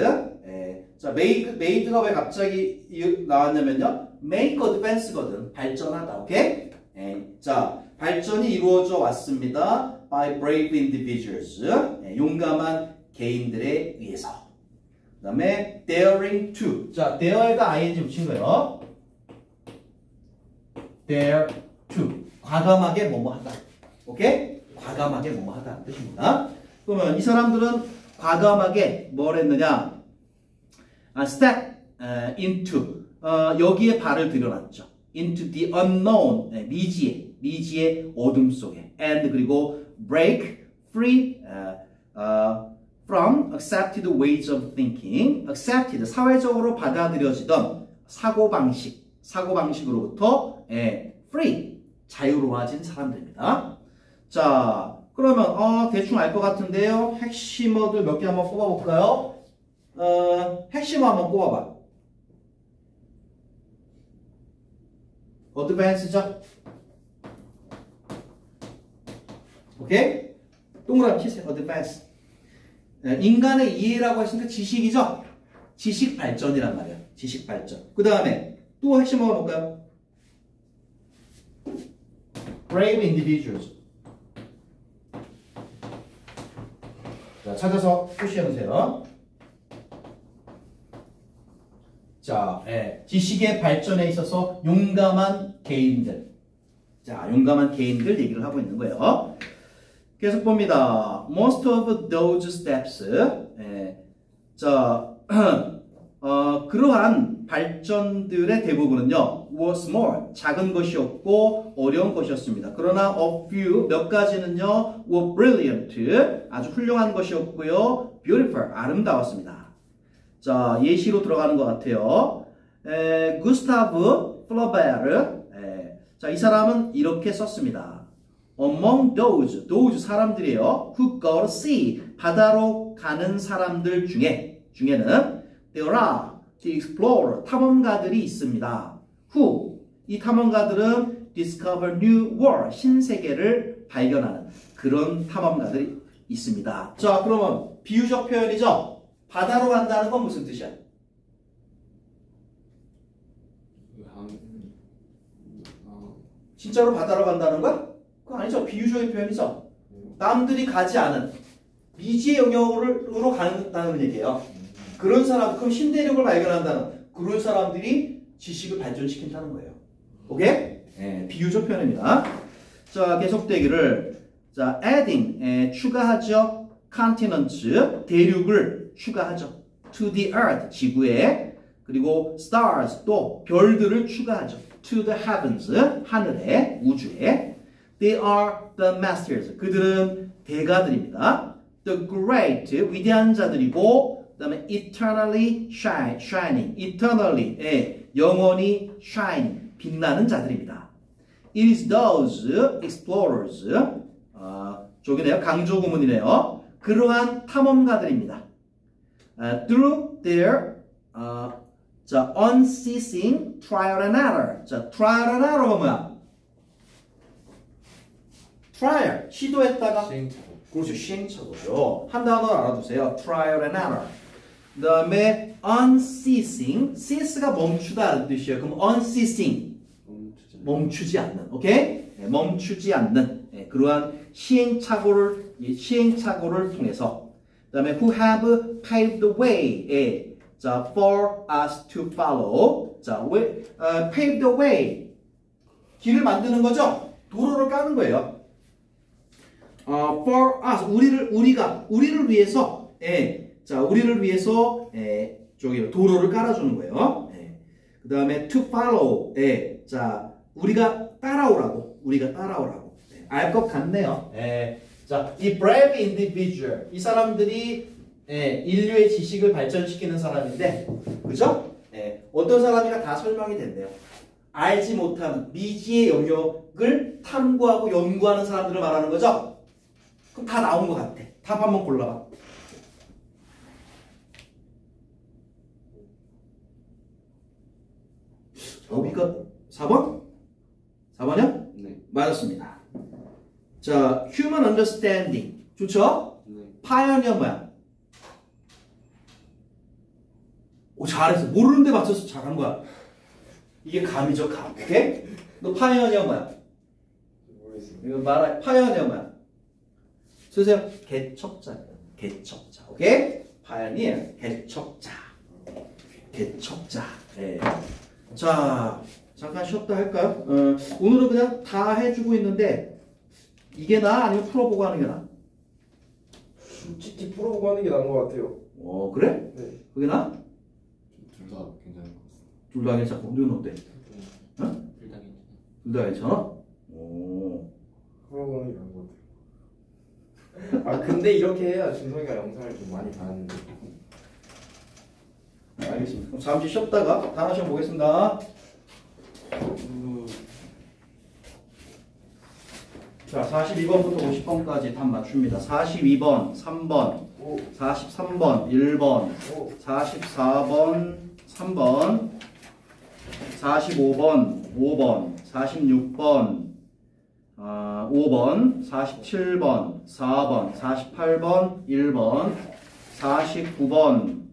예, 자, made가 왜 갑자기 나왔냐면요. make advance거든. 발전하다. 오케이? 예, 자, 발전이 이루어져 왔습니다. By brave individuals. 예, 용감한 개인들에 의해서. 그 다음에 daring to. 자, dare에다 ing 붙인 거예요. dare to. 과감하게 뭐뭐 하다. 오케이? 과감하게 뭐뭐 하다 뜻입니다. 그러면 이 사람들은 과감하게 뭘 했느냐? step into. 여기에 발을 들여놨죠. into the unknown. 미지의 어둠 속에. and 그리고 break free from accepted ways of thinking. accepted. 사회적으로 받아들여지던 사고방식으로부터 free. 자유로워진 사람들입니다. 자, 그러면 대충 알 것 같은데요. 핵심어들 몇 개 한번 뽑아볼까요? 핵심어 한번 뽑아봐. 어드밴스죠? 오케이? 동그라미 치세요. 어드밴스. 인간의 이해라고 했으니까 지식이죠? 지식 발전이란 말이야. 지식 발전. 그 다음에 또 핵심어가 뭘까요? brave individuals. 자, 찾아서 표시해놓으세요. 자, 지식의 발전에 있어서 용감한 개인들. 자, 용감한 개인들 얘기를 하고 있는 거예요. 계속 봅니다. Most of those steps. 자, 그러한 발전들의 대부분은요, was small, 작은 것이었고 어려운 것이었습니다. 그러나 a few, 몇 가지는요, were brilliant, 아주 훌륭한 것이었고요, beautiful, 아름다웠습니다. 자, 예시로 들어가는 것 같아요. 구스타브 플로베르. 자, 이 사람은 이렇게 썼습니다. Among those 사람들이에요. Who go to sea, 바다로 가는 사람들 중에는 there are the explorer, 탐험가들이 있습니다. Who, 이 탐험가들은 discover new world, 신세계를 발견하는 그런 탐험가들이 있습니다. 자, 그러면 비유적 표현이죠. 바다로 간다는 건 무슨 뜻이야? 진짜로 바다로 간다는 거야? 그건 아니죠. 비유적인 표현이죠. 남들이 가지 않은 미지의 영역으로 간다는 얘기예요. 그런 사람, 그럼 신대륙을 발견한다는 그런 사람들이 지식을 발전시킨다는 거예요. 오케이? 비유적 표현입니다. 자, 계속되기를. 자, adding, 추가하죠. continents, 대륙을 추가하죠. to the earth, 지구에. 그리고 stars, 또 별들을 추가하죠. to the heavens, 하늘에, 우주에. They are the masters, 그들은 대가들입니다. The great, 위대한 자들이고, 그 다음에 eternally shining, eternally, 영원히 shining, 빛나는 자들입니다. It is those explorers, 저기네요, 강조 구문이네요. 그러한 탐험가들입니다. Through their 자, unceasing trial and error. 자, trial and error가 뭐야? trial, 시도했다가 그렇죠. 시행착오죠. 한 단어 알아두세요. trial and error. 그 다음에 unceasing. cease가 멈추다라는 뜻이에요. 그럼 unceasing. 멈추지 않는. 오케이? 네, 멈추지 않는. 네, 그러한 시행착오를 통해서. 그 다음에 who have paved the way. 예, 자, for us to follow. 자, pave the way. 길을 만드는 거죠? 도로를 까는 거예요. for us. 우리를 위해서. 예, 자, 우리를 위해서, 저기, 도로를 깔아주는 거예요. 예. 그 다음에 to follow. 예, 자, 우리가 따라오라고. 예, 알 것 같네요. 예. 자, 이 brave individual. 이 사람들이 인류의 지식을 발전시키는 사람인데, 그죠? 어떤 사람이가 다 설명이 됐네요. 알지 못한 미지의 영역을 탐구하고 연구하는 사람들을 말하는 거죠? 그럼 다 나온 것 같아. 답 한번 골라봐. 우리가 4번? 4번이요? 네. 맞았습니다. 자, human understanding. 좋죠? 네. 파이어니어 뭐야? 오, 잘했어. 모르는데 맞춰서 잘한 거야. 이게 감이죠, 감. 오케이? 너 파이어니어 뭐야? 모르겠습니다. 이거 말해. 파이어니어 뭐야? 쓰세요. 개척자. 개척자. 오케이? 파이어니어. 개척자. 개척자. 네. 자, 잠깐 쉬었다 할까요? 오늘은 그냥 다 해주고 있는데 이게 나아? 아니면 풀어보고 하는 게 나아? 솔직히 풀어보고 하는 게 나은 것 같아요. 그래? 네. 그게 나아? 둘 다 괜찮은 것 같습니다. 둘 다 괜찮고 너는 어때? 응? 둘 다 괜찮아요. 둘 다 괜찮아? 오. 풀어보고 하는 게 나은 것 같아요. 아 근데 이렇게 해야 준성이가 영상을 좀 많이 봤는데. 알겠습니다. 그럼 잠시 쉬었다가 다음 시간 보겠습니다. 자, 42번부터 50번까지 답 맞춥니다. 42번, 3번, 오. 43번, 1번, 오. 44번, 3번, 45번, 5번, 46번, 5번, 47번, 4번, 48번, 1번, 49번,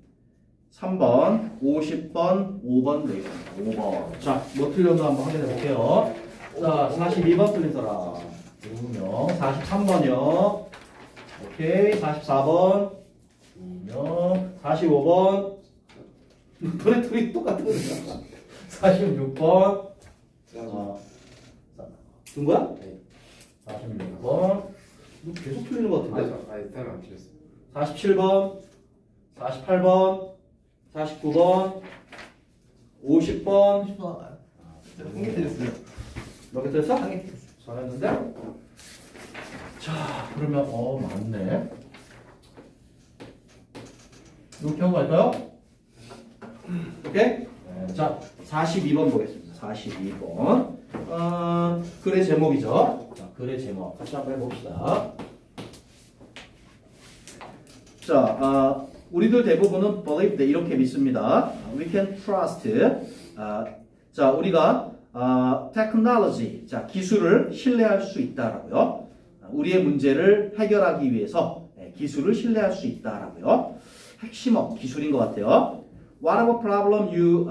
3번, 50번, 5번, 4번, 5번. 자, 뭐 틀렸나 한번 확인해 볼게요. 자, 42번 틀린 사람 2명, 43번이요. 오케이, 44번 2명, 45번 너네 둘이 똑같은 거잖아. 46번 든 거야? 네. 46번 너 계속 틀리는 거 같은데? 아니 타임 안 틀렸어요. 47번, 48번, 49번, 50번. 한 개 틀렸어요. 몇 개 틀렸어? 한 개 틀렸어. 잘했는데? 자, 그러면 맞네. 이렇게 하고 갈까요? 오케이? 네, 자, 42번 보겠습니다. 42번. 글의 제목이죠. 자, 글의 제목. 같이 한번 해봅시다. 자, 우리들 대부분은 believe 이렇게 믿습니다. We can trust. 자, 우리가 technology, 자, 기술을 신뢰할 수 있다라고요. 우리의 문제를 해결하기 위해서 기술을 신뢰할 수 있다라고요. 핵심어 기술인 것 같아요. Whatever problem you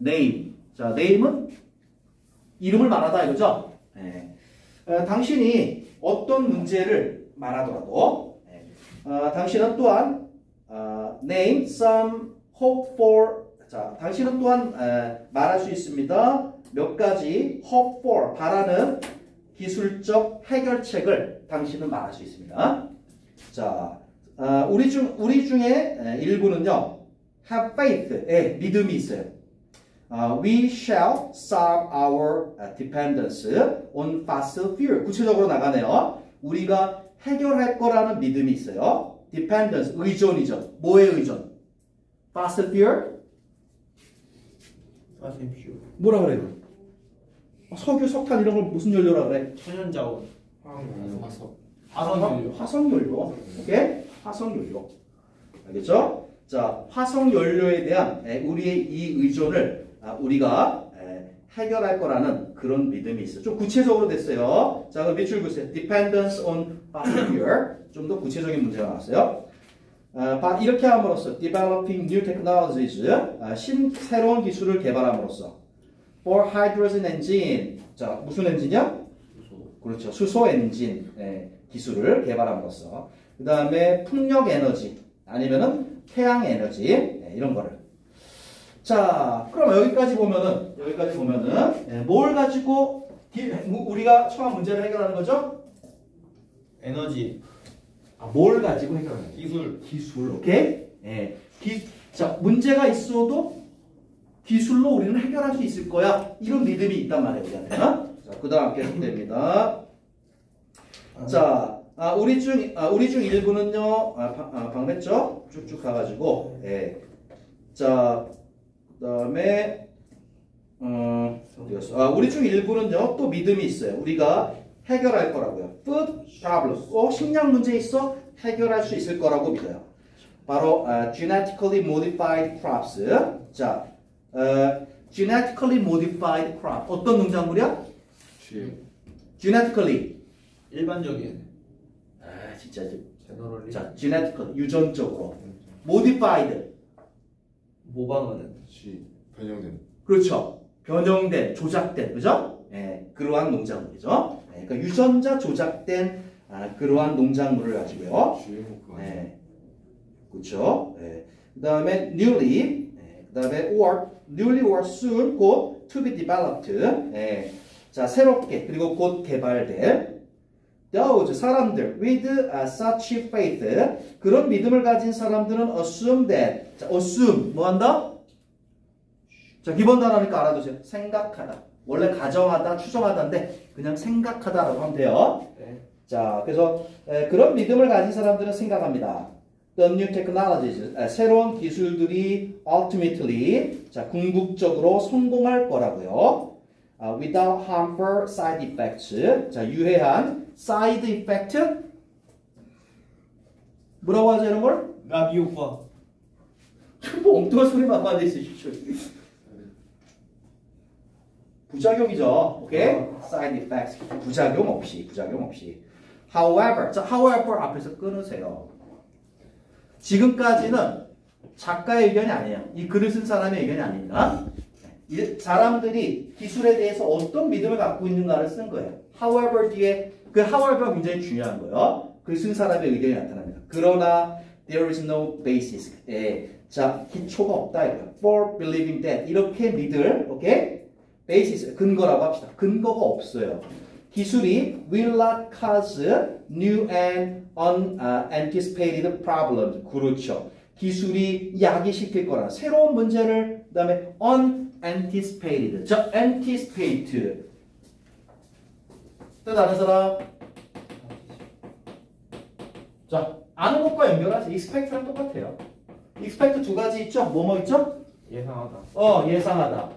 name. 자, name은 이름을 말하다 이거죠. 당신이 어떤 문제를 말하더라도 당신은 또한 name some hope for. 자, 당신은 또한 말할 수 있습니다. 몇 가지 hope for 바라는 기술적 해결책을 당신은 말할 수 있습니다. 자, 우리 중에 일부는요 have faith에 믿음이 있어요. We shall solve our dependence on fossil fuel. 구체적으로 나가네요. 우리가 해결할 거라는 믿음이 있어요. Dependence, 의존이죠. 뭐의 의존? Fossil fuel? 뭐라 그래? 석유, 석탄 이런 걸 무슨 연료라 그래? 천연자원. 화석. 화석연료. 오케이? 화석연료. 알겠죠? 자, 화석연료에 대한 우리의 이 의존을 우리가 해결할 거라는 그런 믿음이 있어요. 좀 구체적으로 됐어요. 자, 그럼 밑줄 그으세요. Dependence on behavior. 좀 더 구체적인 문제가 나왔어요. 이렇게 함으로써 developing new technologies, 새로운 기술을 개발함으로써 for hydrogen engine, 자 무슨 엔진이야? 그렇죠, 수소 엔진 기술을 개발함으로써 그 다음에 풍력 에너지 아니면은 태양 에너지 이런 거를. 자, 그럼 여기까지 보면은 뭘 가지고 우리가 처음 문제를 해결하는 거죠? 에너지, 뭘 가지고 해결하는 거예요? 기술, 오케이? 자, 문제가 있어도 기술로 우리는 해결할 수 있을 거야. 이런 믿음이 있단 말이에요, 우리한테. 자, 그 다음 계속됩니다. 자, 우리 중 일부는요, 방냈죠? 쭉쭉 가가지고, 자, 그 다음에, 어디였어? 우리 중 일부는요, 또 믿음이 있어요. 우리가 해결할 거라고요. Food problem. 식량 문제 있어? 해결할 수 있을 거라고 믿어요. 바로 genetically modified crops. 자, genetically modified crop. 어떤 농작물이야? genetically. 일반적인 진짜. 제너럴리. 자, genetically 유전적으로 modified. 모방하는. 변형된. 그렇죠. 변형된, 조작된, 그죠? 그러한 농작물이죠. 그러니까 유전자 조작된 그러한 농작물을 가지고요. 그렇죠. 그 다음에 newly, 그 다음에 newly or soon 곧 to be developed. 자, 새롭게 그리고 곧 개발될 those 사람들 with such faith 그런 믿음을 가진 사람들은 assume that. 자, assume 뭐 한다? 자, 기본 단어니까 알아두세요. 생각하다. 원래 가정하다, 추정하다인데 그냥 생각하다라고 하면 돼요. 자, 그래서 그런 믿음을 가진 사람들은 생각합니다. The new technologies, 새로운 기술들이 ultimately, 자, 궁극적으로 성공할 거라고요. Without harmful side effects, 자, 유해한 side effect, 뭐라고 하죠 이런 걸? 나비 효과. 뭐 엉뚱한 소리만 만드시죠. 부작용이죠. 오케이? side effects. 부작용 없이. However. 자, however 앞에서 끊으세요. 지금까지는 작가의 의견이 아니에요. 이 글을 쓴 사람의 의견이 아닙니다. 사람들이 기술에 대해서 어떤 믿음을 갖고 있는가를 쓴 거예요. However 뒤에 그 however가 굉장히 중요한 거예요. 글 쓴 사람의 의견이 나타납니다. 그러나 there is no basis. 자, 기초가 없다 이거예요. For believing that. 이렇게 믿을, 오케이? basis, 근거라고 합시다. 근거가 없어요. 기술이 will not cause new and unanticipated problems. 그렇죠. 기술이 야기시킬 거라. 새로운 문제를, 그 다음에 unanticipated. 자, anticipate. 뜻 아는 사람? 자, 아는 것과 연결하지. expect랑 똑같아요. expect 두 가지 있죠? 뭐뭐 있죠? 예상하다. 예상하다.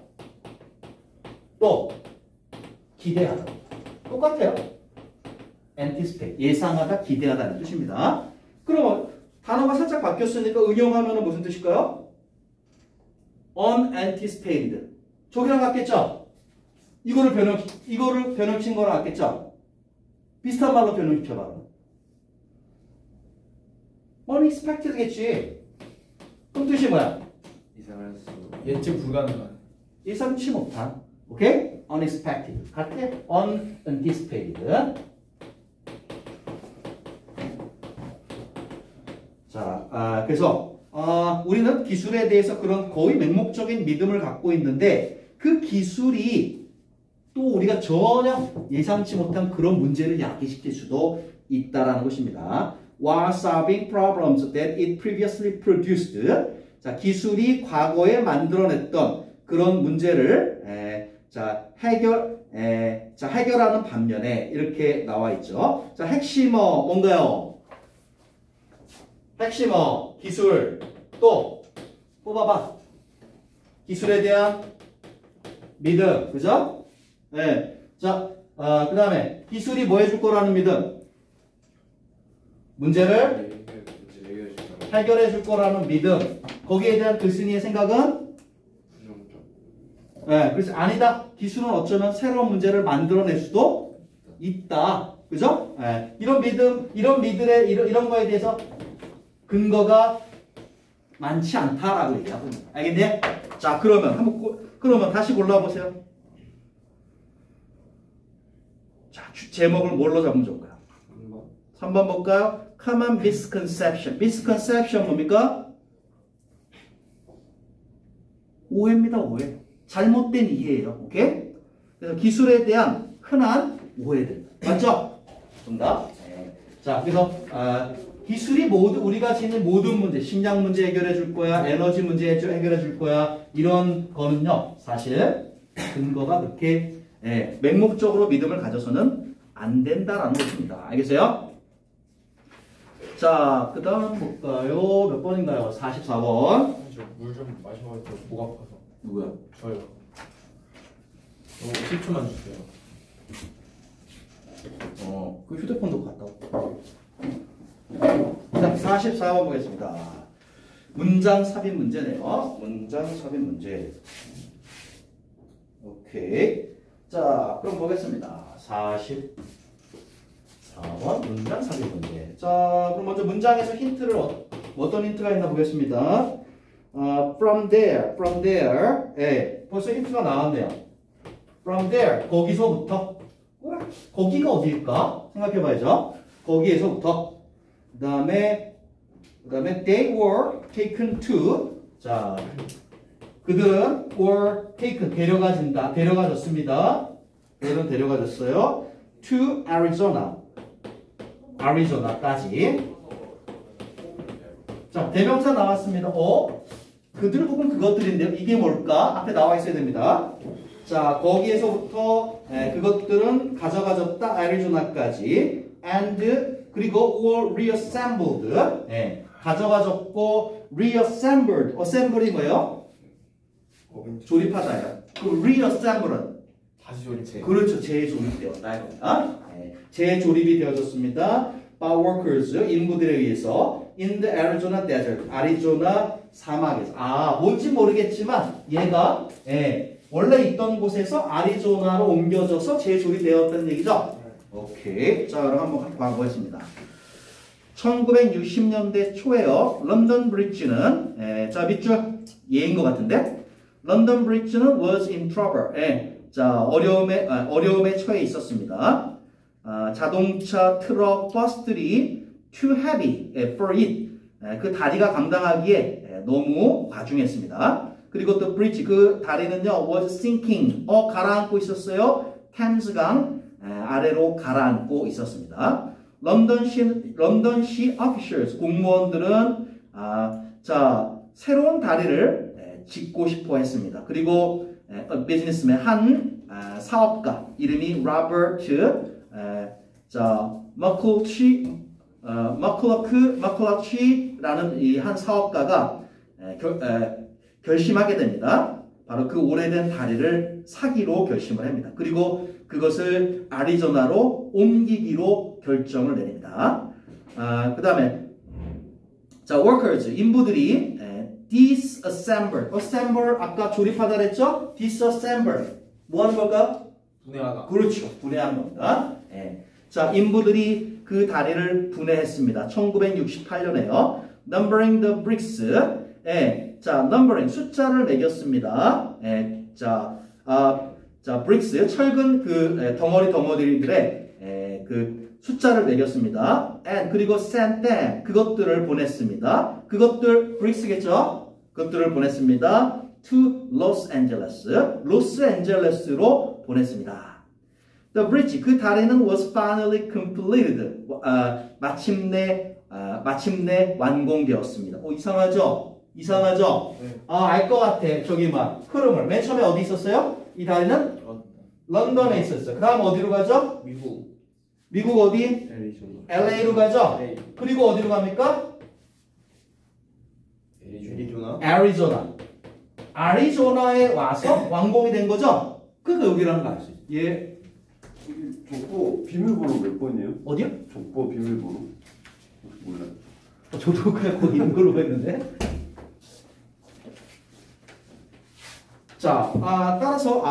또 기대하다. 똑같아요. anticipate. 예상하다, 기대하다는 뜻입니다. 그럼 단어가 살짝 바뀌었으니까 응용하면 무슨 뜻일까요? unanticipated. 저기랑 같겠죠? 이거를 변형시킨 거랑 같겠죠? 비슷한 말로 변형시켜봐. unexpected겠지. 그럼 뜻이 뭐야? 이상할 수. 예측 불가능한. 예상치 못한. 오케이? unexpected. 같아? unanticipated. 자, 그래서 우리는 기술에 대해서 그런 거의 맹목적인 믿음을 갖고 있는데 그 기술이 또 우리가 전혀 예상치 못한 그런 문제를 야기시킬 수도 있다라는 것입니다. While solving problems that it previously produced. 자, 기술이 과거에 만들어냈던 그런 문제를 해결하는 반면에 이렇게 나와 있죠. 자, 핵심어 뭔가요? 핵심어 기술 또 뽑아봐. 기술에 대한 믿음, 그죠? 네. 자, 그 다음에 기술이 뭐 해줄 거라는 믿음? 문제를 해결해 줄 거라는 믿음. 거기에 대한 글쓴이의 생각은 예, 그래서 아니다. 기술은 어쩌면 새로운 문제를 만들어낼 수도 있다. 그죠? 예, 이런 믿음, 이런 거에 대해서 근거가 많지 않다라고 얘기하고 있는 거예요. 알겠네? 자, 그러면 다시 골라보세요. 자, 제목을 뭘로 잡으면 좋을까요? 3번 볼까요? Common misconception. misconception 뭡니까? 오해입니다, 오해. 잘못된 이해예요. 오케이? 그래서 기술에 대한 흔한 오해들. 맞죠? 정답. 네. 자, 그래서 기술이 우리가 지닌 모든 문제, 식량 문제 해결해 줄 거야, 에너지 문제 해결해 줄 거야, 이런 거는요, 사실 근거가 그렇게 맹목적으로 믿음을 가져서는 안 된다라는 것입니다. 알겠어요? 자, 그 다음 볼까요? 몇 번인가요? 44번. 물 좀 마셔가지고 목 아파서. 누구야? 저요. 10초만 주세요. 그 휴대폰도 갖다 오. 자, 44번 보겠습니다. 문장 삽입 문제네요. 문장 삽입 문제. 오케이. 자, 그럼 보겠습니다. 44번 문장 삽입 문제. 자, 그럼 먼저 문장에서 힌트를 어떤 힌트가 있나 보겠습니다. from there. 예, 벌써 힌트가 나왔네요. from there. 거기서부터. 거기가 어디일까? 생각해봐야죠. 거기에서부터. 그 다음에 they were taken to. 자, 그들은 were taken. 데려가졌습니다. 그들은 데려가졌어요. to 아리조나까지. 자, 대명사 나왔습니다. 그들 혹은 그것들인데요. 이게 뭘까? 앞에 나와 있어야 됩니다. 자, 거기에서부터 그것들은 가져가졌다. 아리조나까지. and 그리고 were reassembled. 가져가졌고 reassembled. assemble이 뭐예요? 조립하다예요. 그 reassemble은 다시 조립해. 그렇죠. 재조립되었다. 재조립이 되어졌습니다. by workers, 인부들에 의해서 in the Arizona desert, 아리조나 사막에서. 뭔지 모르겠지만 얘가 원래 있던 곳에서 아리조나로 옮겨져서 재조립되었다는 얘기죠. 오케이. 자, 그럼 한번 봐보겠습니다. 1960년대 초에요. 런던 브릿지는 자, 밑줄 예인 것 같은데 런던 브릿지는 was in trouble. 자, 어려움에 처해 있었습니다. 자동차, 트럭, 버스들이 too heavy for it. 그 다리가 감당하기에 너무 과중했습니다. 그리고 또 브릿지, 그 다리는요 was sinking. 가라앉고 있었어요. 템스강 아래로 가라앉고 있었습니다. 런던시 officials, 공무원들은 자, 새로운 다리를 짓고 싶어 했습니다. 그리고 비즈니스맨, 한 사업가 이름이 로버트 머클러치라는 이 한 사업가가 결심하게 됩니다. 바로 그 오래된 다리를 사기로 결심을 합니다. 그리고 그것을 아리조나로 옮기기로 결정을 내립니다. 그 다음에 자, workers, 인부들이 disassemble, assemble 아까 조립하다 그랬죠? disassemble 뭐 하는 걸까? 분해하다. 그렇죠. 분해하는 겁니다. 자, 인부들이 그 다리를 분해했습니다. 1968년에요. numbering the bricks. 자, numbering 숫자를 매겼습니다. 자, bricks 철근 그 덩어리들의 그 숫자를 매겼습니다. and 그리고 sent them 그것들을 보냈습니다. 그것들 bricks겠죠? 그것들을 보냈습니다. to 로스앤젤레스로 보냈습니다. The bridge 그 다리는 was finally completed. 마침내 완공되었습니다. 이상하죠? 네. 알 것 같아. 저기 흐름을. 맨 처음에 어디 있었어요? 이 다리는 런던에 있었어요. 그 다음 어디로 가죠? 미국 어디? LA로 가죠? LA. 그리고 어디로 갑니까? 아리조나에 와서 완공이 된 거죠? 그러니까 여기라는 거 알지? 예. 족보 비밀번호 몇 번이에요? 어디요? 족보 비밀번호 혹시 몰라요? 저도 그냥 거기 있는 걸로 했는데. 자, 따라서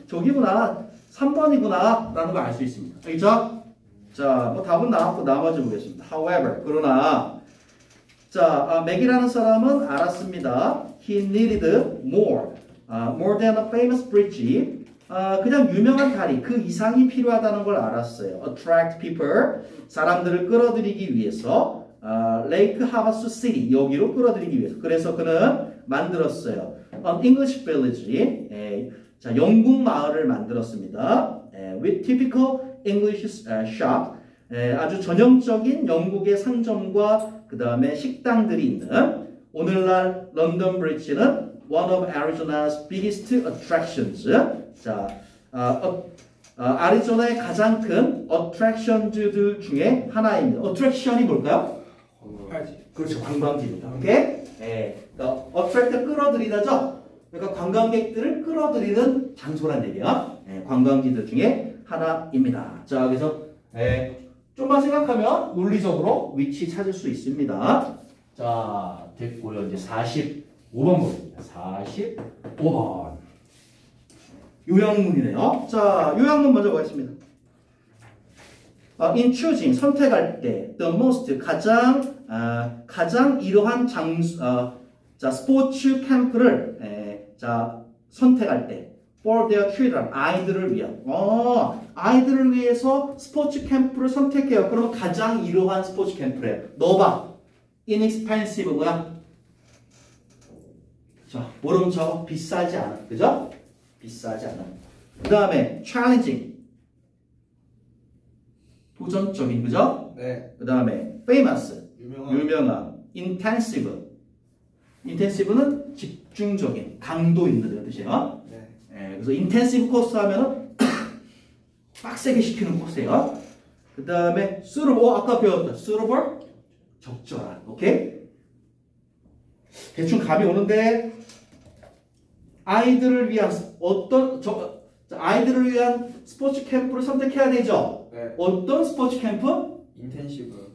저기구나 3번이구나 라는 걸 알 수 있습니다. 알겠죠? 자, 뭐 답은 나왔고 나머지 보겠습니다. However, 그러나 자, 맥이라는 사람은 알았습니다. He needed more than a famous bridge. 그냥 유명한 다리 그 이상이 필요하다는 걸 알았어요. Attract people, 사람들을 끌어들이기 위해서 Lake Havasu City, 여기로 끌어들이기 위해서. 그래서 그는 만들었어요. An English village, 자, 영국 마을을 만들었습니다. With typical English shop, 아주 전형적인 영국의 상점과 그 다음에 식당들이 있는 오늘날 런던 브리지는 one of Arizona's biggest attractions. 자, 아리조나의 가장 큰 attractions들 중에 하나입니다. attraction이 뭘까요? 그렇죠, 관광지입니다. 오케이? 그러니까 attract 끌어들이다죠. 그러니까 관광객들을 끌어들이는 장소란 얘기야. 관광지들 중에 하나입니다. 자, 그래서 좀만 생각하면 논리적으로 위치 찾을 수 있습니다. 자, 됐고요. 이제 45번 보겠습니다. 45번. 요약문이네요. 자, 요약문 먼저 보겠습니다. In choosing, 선택할 때, the most, 가장 이러한 자, 스포츠 캠프를, 자, 선택할 때, for their children, 아이들을 위한. 아이들을 위해서 스포츠 캠프를 선택해요. 그럼 가장 이러한 스포츠 캠프래요. 넣어봐. inexpensive 뭐야? 자, 뭐라고 적어? 비싸지 않아. 그죠? 비싸지 않아. 그 다음에 challenging. 도전적인, 그죠? 네. 그 다음에 famous. 유명한. intensive. intensive는 집중적인, 강도 있는 뜻이에요. 네. 그래서 intensive 코스 하면은 빡세게 시키는 코스예요. 그 다음에 suitable, 아까 배웠다. suitable, 적절한. 오케이? 대충 감이 오는데 아이들을 위한 아이들을 위한 스포츠 캠프를 선택해야 되죠. 네. 어떤 스포츠 캠프? 인텐시브.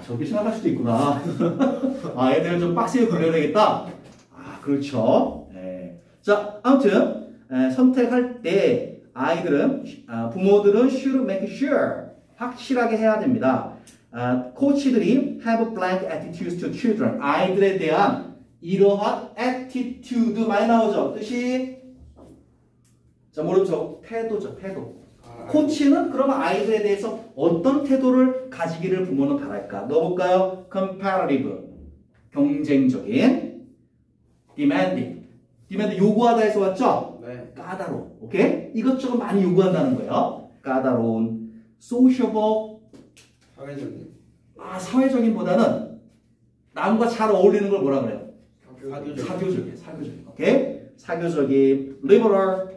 저렇게 생각할 수도 있구나. 애들을 좀 빡세게 굴려야 되겠다. 그렇죠. 자, 아무튼 선택할 때 아이들은 부모들은 should make sure 확실하게 해야 됩니다. 코치들이 have blank attitudes to children. 아이들에 대한 이러한 attitude 많이 나오죠. 뜻이 자, 모르죠. 태도죠. 태도. 코치는 그러면 아이들에 대해서 어떤 태도를 가지기를 부모는 바랄까? 넣어볼까요? competitive, 경쟁적인. demanding, 요구하다에서 왔죠? 네. 까다로운. 오케이? 이것저것 많이 요구한다는 거예요. 까다로운. sociable, 사회적인. 사회적인보다는 남과 잘 어울리는 걸 뭐라 그래요? 사교적인. 사교적인. 오케이? 사교적인. liberal,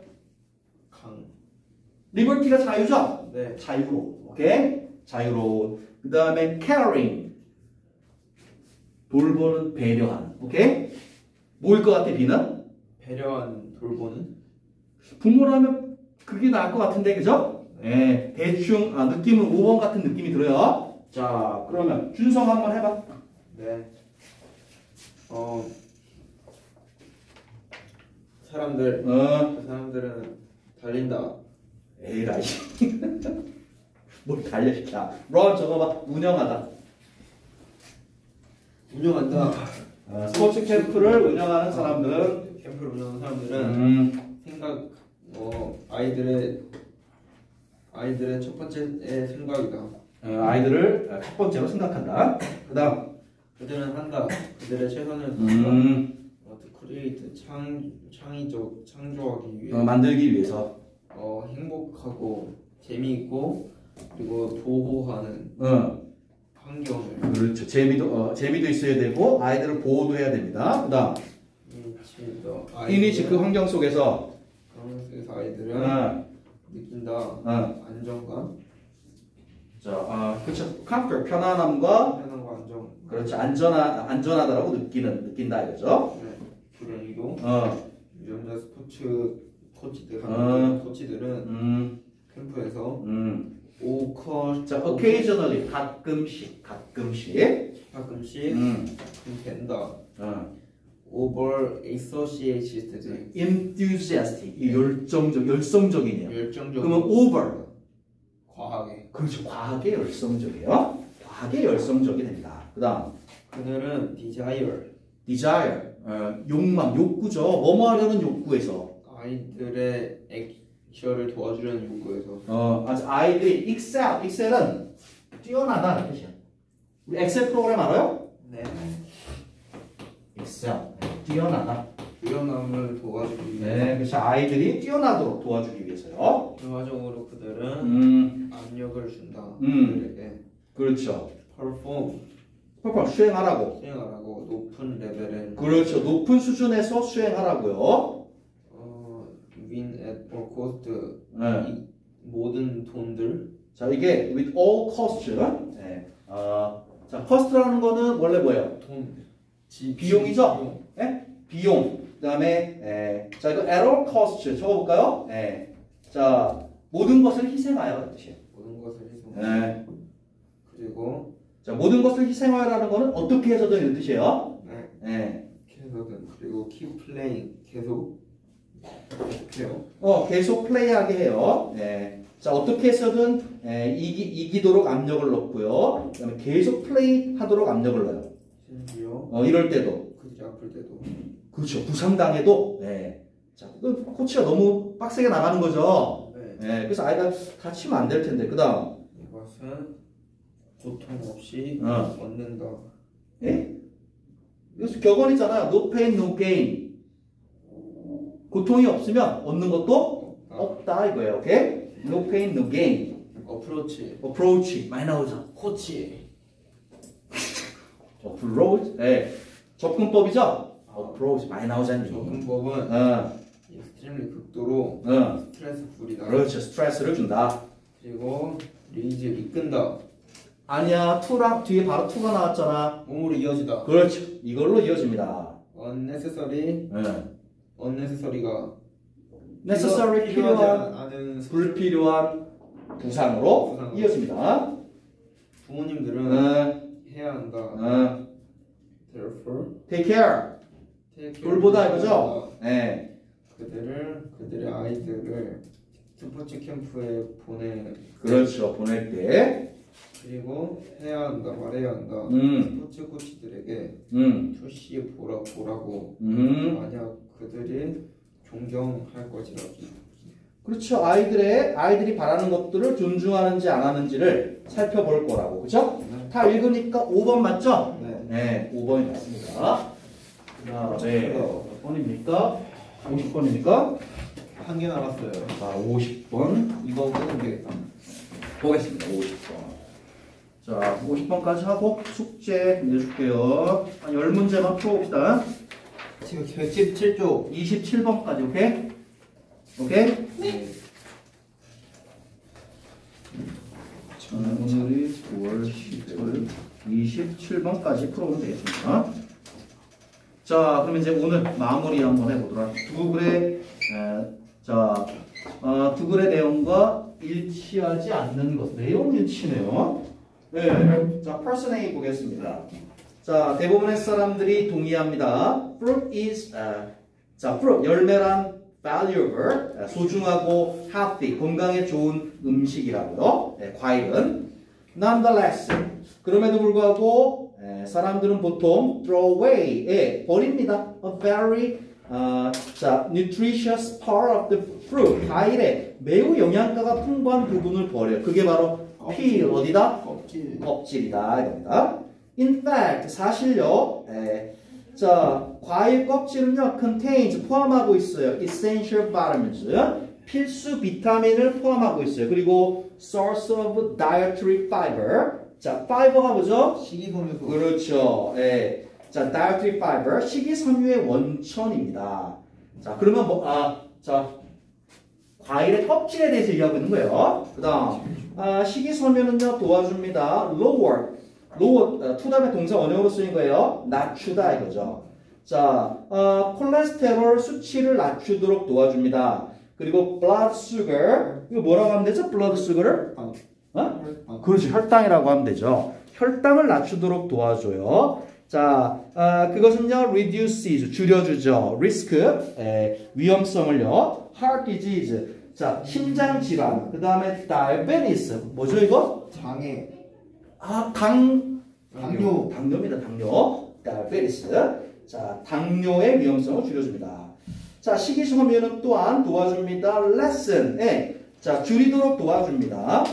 리버티가 자유죠? 네. 자유로운. 오케이? 자유로운. 그 다음에 caring. 돌보는, 배려하는. 오케이? 뭐일 것 같아, B는? 배려하는, 돌보는. 부모라면 그게 나을 것 같은데, 그죠? 네. 대충, 느낌은 5번 같은 느낌이 들어요. 자, 그러면 준성 한번 해봐. 네. 사람들. 그 사람들은 달린다. 에라이. 뭘 달려시켜. 런 적어봐. 운영하다. 운영한다. 스포츠 캠프를 운영하는 사람들은 캠프를 운영하는 사람들은 생각, 아이들의 첫 번째 생각이다. 아이들을 첫 번째로 생각한다. 그 다음. 그들은 한다. 그들의 최선을 다한다. 크리에이트, 창조하기 위해. 만들기 위해서. 행복하고 재미있고 그리고 보호하는 환경을. 그렇죠. 재미도 있어야 되고 아이들을 보호도 해야 됩니다. 그다음 이니치 그 환경 속에서 아이들은 느낀다. 안정감. 자, 그렇죠. comfort 편안함과 안정. 그렇죠. 안전하다라고 느낀다 이거죠. 네. 그리고 유전자 스포츠 코치들은 캠프에서 자, occasionally 가끔씩 된다. over associated enthusiastic, 이 열성적이네요. 열정적 그러면 over. 과하게 그렇죠. 과하게 열성적이에요. 과하게 열성적이 됩니다. 그 다음 그들은 desire, 욕망, 욕구죠. 뭐뭐 하려는 욕구에서 아이들의 액션을 도와주려는 욕구에서 아이들이 excel은 뛰어나다는 뜻이야. 우리 엑셀 프로그램 알아요? 네 excel, 뛰어나다. 유연함을 도와주기 위해서 네, 그래서 아이들이 뛰어나도록 도와주기 위해서요. 결과적으로 그들은 압력을 준다. 그들에게 그렇죠. perform 수행하라고. 수행하라고 높은 레벨의 그렇죠. 높은 수준에서 수행하라고요. win at all cost 네. 이 모든 돈들 자, 이게 with all cost. 네. 자, cost라는 거는 원래 뭐예요? 비용이죠? 예? 비용. 그다음에 자, 이거 at all cost 적어볼까요? 자, 모든 것을 희생하여라는 뜻이에요. 모든 것을 희생. 네. 그리고 자, 모든 것을 희생하여라는 거는 어떻게 해서든 이런 뜻이에요. 네. 계속은 그리고 keep playing 계속해요. 계속 플레이하게 해요. 자, 어떻게 해서든 이기도록 압력을 넣고요. 그다음에 계속 플레이하도록 압력을 넣어요. 심지어 이럴 때도. 그들이 아플 때도. 그렇죠. 부상당해도. 자, 코치가 너무 빡세게 나가는 거죠. 네. 그래서 아이가 다치면 안 될 텐데. 그다음. 이것은 고통 없이 어. 얻는다. 이것은 격언이잖아요. No pain, no gain. 고통이 없으면 얻는 것도 없다 이거예요. 오케이? No pain, no gain. 어프로치. approach 많이 나오죠. 코치. approach. 접근법이죠. approach 많이 나오잖니. 접근법은 extremely 극도로 스트레스 풀이다. 그렇죠. 스트레스를 준다. 그리고 리즈 이끈다. 아니야. to랑 뒤에 바로 to가 나왔잖아. 몸으로 이어지다. 그렇죠. 이걸로 이어집니다. unnecessary가 necessary 필요한 않은 불필요한 부상으로 이어집니다. 부모님들은 해야 한다. Therefore, take care. 돌보다 이거죠? 그들의 아이들을 스포츠 캠프에 그렇죠. 보낼 때. 그리고 해야 한다, 말해야 한다. 스포츠 코치들에게 투시 보라고. 만약 그들이 존경할 것이라고. 그렇죠. 아이들이 바라는 것들을 존중하는지 안 하는지를 살펴볼 거라고. 그렇죠? 다 읽으니까 5번 맞죠? 네, 5번이 맞습니다. 몇 번입니까? 50번입니까? 한 개 남았어요. 자, 50번. 이거 끊으면 되겠다. 보겠습니다. 50번. 자, 50번까지 하고 숙제 내줄게요. 한 10문제만 풀어봅시다. 지금 117쪽. 27번까지, 오케이? 오케이? 네. 오늘이 9월 10일 27번까지 풀어보면 되겠습니다. 자, 그럼 이제 오늘 마무리 한번 해보도록. 두 글의 내용과 일치하지 않는 것. 내용 일치네요. 네. 자, person A 보겠습니다. 자, 대부분의 사람들이 동의합니다. Fruit is, fruit, 열매란 valuable, 소중하고 healthy, 건강에 좋은 음식이라고요. 과일은. Nonetheless, 그럼에도 불구하고 사람들은 보통 throw away, 버립니다. A very nutritious part of the fruit, 과일의 매우 영양가가 풍부한 부분을 버려요. 그게 바로 peel, 어디다? 껍질이다. 이겁니다. In fact, 사실요. 과일 껍질은요, contains, 포함하고 있어요. essential vitamins, 필수 비타민을 포함하고 있어요. 그리고 source of dietary fiber. 자, fiber가 뭐죠? 식이섬유. 그렇죠. 자, dietary fiber, 식이섬유의 원천입니다. 자, 그러면 과일의 껍질에 대해서 얘기하고 있는 거예요. 그 다음, 식이섬유는요, 도와줍니다. lower, to 다음에 동사 원형으로 쓰인 거예요. 낮추다 이거죠. 자, 콜레스테롤 수치를 낮추도록 도와줍니다. 그리고 blood sugar, 이거 뭐라고 하면 되죠? blood sugar를? 그렇죠. 혈당이라고 하면 되죠. 혈당을 낮추도록 도와줘요. 자, 그것은요, reduces, 줄여주죠. risk, 위험성을요. heart disease, 자, 심장 질환. 그 다음에 diabetes, 뭐죠 이거? 장애. 당뇨입니다. 당뇨. diabetes. 자, 당뇨의 위험성을 줄여줍니다. 자, 식이섬유는 또한 도와줍니다. lessen, 자, 줄이도록 도와줍니다.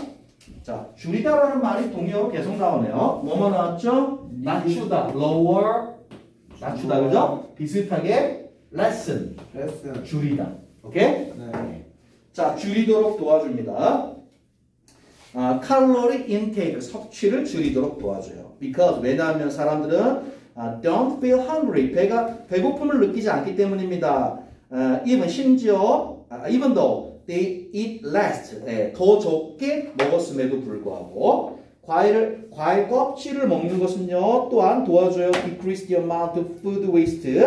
자, 줄이다라는 말이 동의어로 계속 나오네요. 뭐뭐 나왔죠? 낮추다, lower, 낮추다, 그죠? 비슷하게 lessen, 레슨. 줄이다. 오케이? 네. 자, 줄이도록 도와줍니다. 칼로리 인테이크, 섭취를 줄이도록 도와줘요. Because, 왜냐하면 사람들은 don't feel hungry, 배고픔을 느끼지 않기 때문입니다. 심지어, even though they eat less, 더 적게 먹었음에도 불구하고 과일 껍질을 먹는 것은요 또한 도와줘요. decrease the amount of food waste,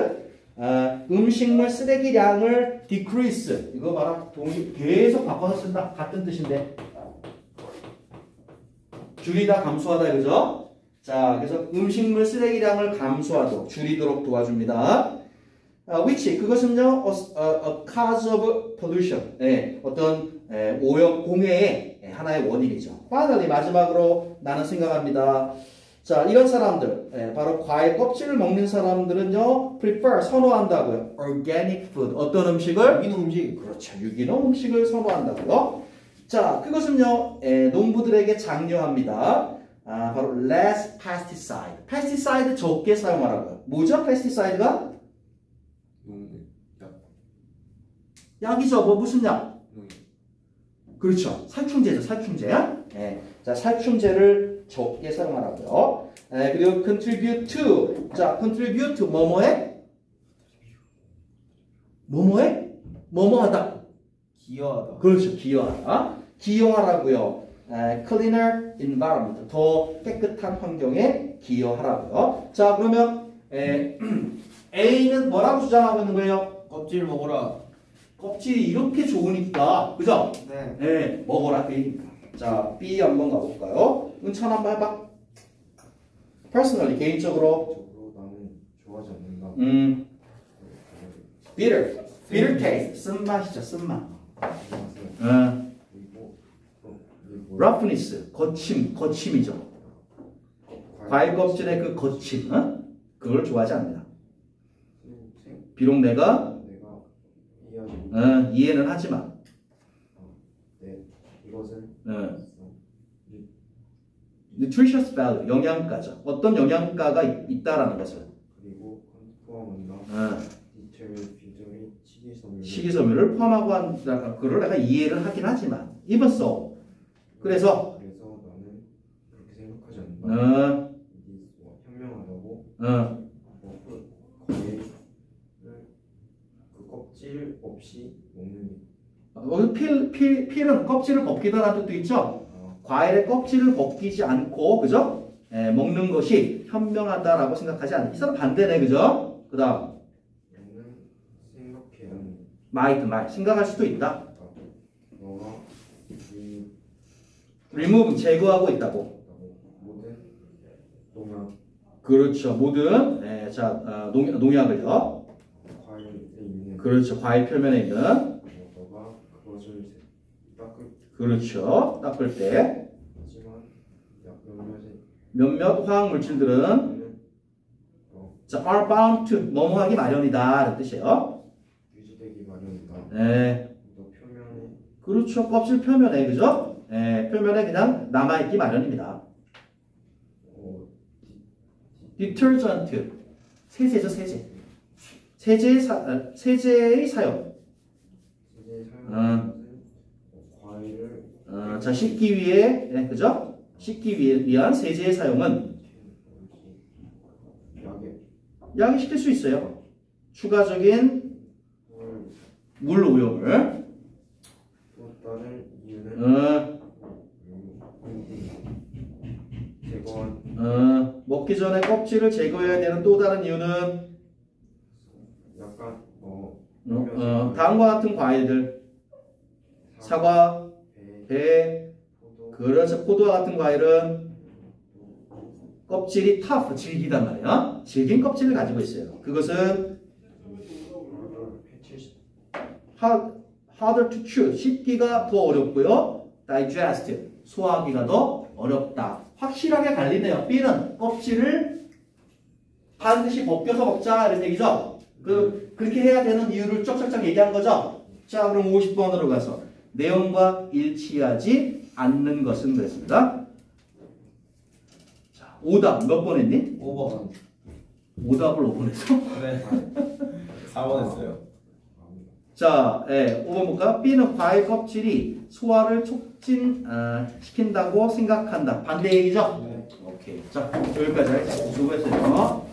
음식물 쓰레기량을 decrease, 이거 봐라, 계속 바꿔서 쓴다. 같은 뜻인데 줄이다, 감소하다, 그죠? 자, 그래서 음식물 쓰레기량을 감소하도록, 줄이도록 도와줍니다. which, 그것은요, a cause of pollution, 어떤 오염, 공해의 하나의 원인이죠. finally, 마지막으로 나는 생각합니다. 자, 이런 사람들, 바로 과일 껍질을 먹는 사람들은요, prefer, 선호한다고요. organic food, 어떤 음식을? 유기농 음식. 그렇죠. 유기농 음식을 선호한다고요. 자, 그것은요, 농부들에게 장려합니다. 바로 less pesticide. pesticide 적게 사용하라고요. 뭐죠? pesticide가? 약이죠. 뭐 무슨 약? 그렇죠. 살충제죠. 살충제. 자, 살충제를 적게 사용하라고요. 그리고 contribute to. 자, contribute to 뭐뭐해? 뭐뭐해? 뭐뭐하다. 기여하다. 그렇죠. 기여하다. 기여하라고요. cleaner environment. 더 깨끗한 환경에 기여하라고요. 자, 그러면 A는 뭐라고 주장하고 있는 거예요? 껍질 먹어라. 껍질이 이렇게 좋으니까, 그죠? 네. 먹어라 그 얘기입니다. 자, B 한번 가볼까요? 은찬 한번 해봐. personally, 개인적으로. 나는 좋아하지 않는다. bitter taste, 쓴맛이죠, 쓴맛. 그리고 roughness, 거침이죠. 과일 껍질의 그 거침, 그걸 좋아하지 않는다. 비록 내가 이해는 하지만 이것을 nutritious value, 영양가죠. 어떤 영양가가 있다라는 것을. 그리고 포함한다. 디테일 비주얼이 식이섬유를 포함하고 한다. 그걸 내가 이해를 하긴 하지만 even so. 그래서 나는 그렇게 생각하지 않는다. 현명하다고 과일을 그 껍질 없이 먹는 게 필은 껍질을 벗기다라는 뜻도 있죠. 과일의 껍질을 벗기지 않고, 그죠? 먹는 것이 현명하다라고 생각하지 않는. 이 사람 반대네, 그죠? 그 다음 나는 생각해야 하는 might, 생각할 수도 있다. 너가 remove, 제거하고 있다고. 모든 농약 그렇죠. 모든 농약을요. 과일에 있는 그렇죠. 과일 표면에 있는. 너가 그것을 그렇죠. 닦을 때 하지만 몇몇 화학 물질들은 자, are bound to 뭐뭐하기 마련이다 라는 뜻이에요. 유지되기 마련이다. 너 표면에 그렇죠. 껍질 표면에, 그죠? 표면에 그냥 남아있기 마련입니다. detergent, 세제죠, 세제. 세제의 사용. 이제 사용하는 것은 과일을 자, 씻기 위해, 그죠? 씻기 위한 세제의 사용은 약이 시킬 수 있어요. 추가적인 물 오염을. 또 다른 이유는 먹기 전에 껍질을 제거해야 되는 또 다른 이유는 약간 다음과 같은 과일들, 사과, 배, 그렇죠. 포도와 같은 과일은 껍질이 tough, 질기단 말이야. 질긴 껍질을 가지고 있어요. 그것은 harder to chew, 씹기가 더 어렵고요. digest, 소화하기가 더 어렵다. 확실하게 갈리네요. B는 껍질을 반드시 벗겨서 먹자 이런 얘기죠. 그렇게 해야 되는 이유를 쩍쩍쩍 얘기한 거죠. 자, 그럼 50번으로 가서 내용과 일치하지 않는 것은 그랬습니다. 자, 오답 몇 번 했니? 5번. 오답을 5번 했어? 네. 4번 했어요. 자, 5번 볼까요? B는 과일 껍질이 소화를 촉진시킨다고 생각한다. 반대 얘기죠? 네. 오케이. 자, 여기까지 수고했어요.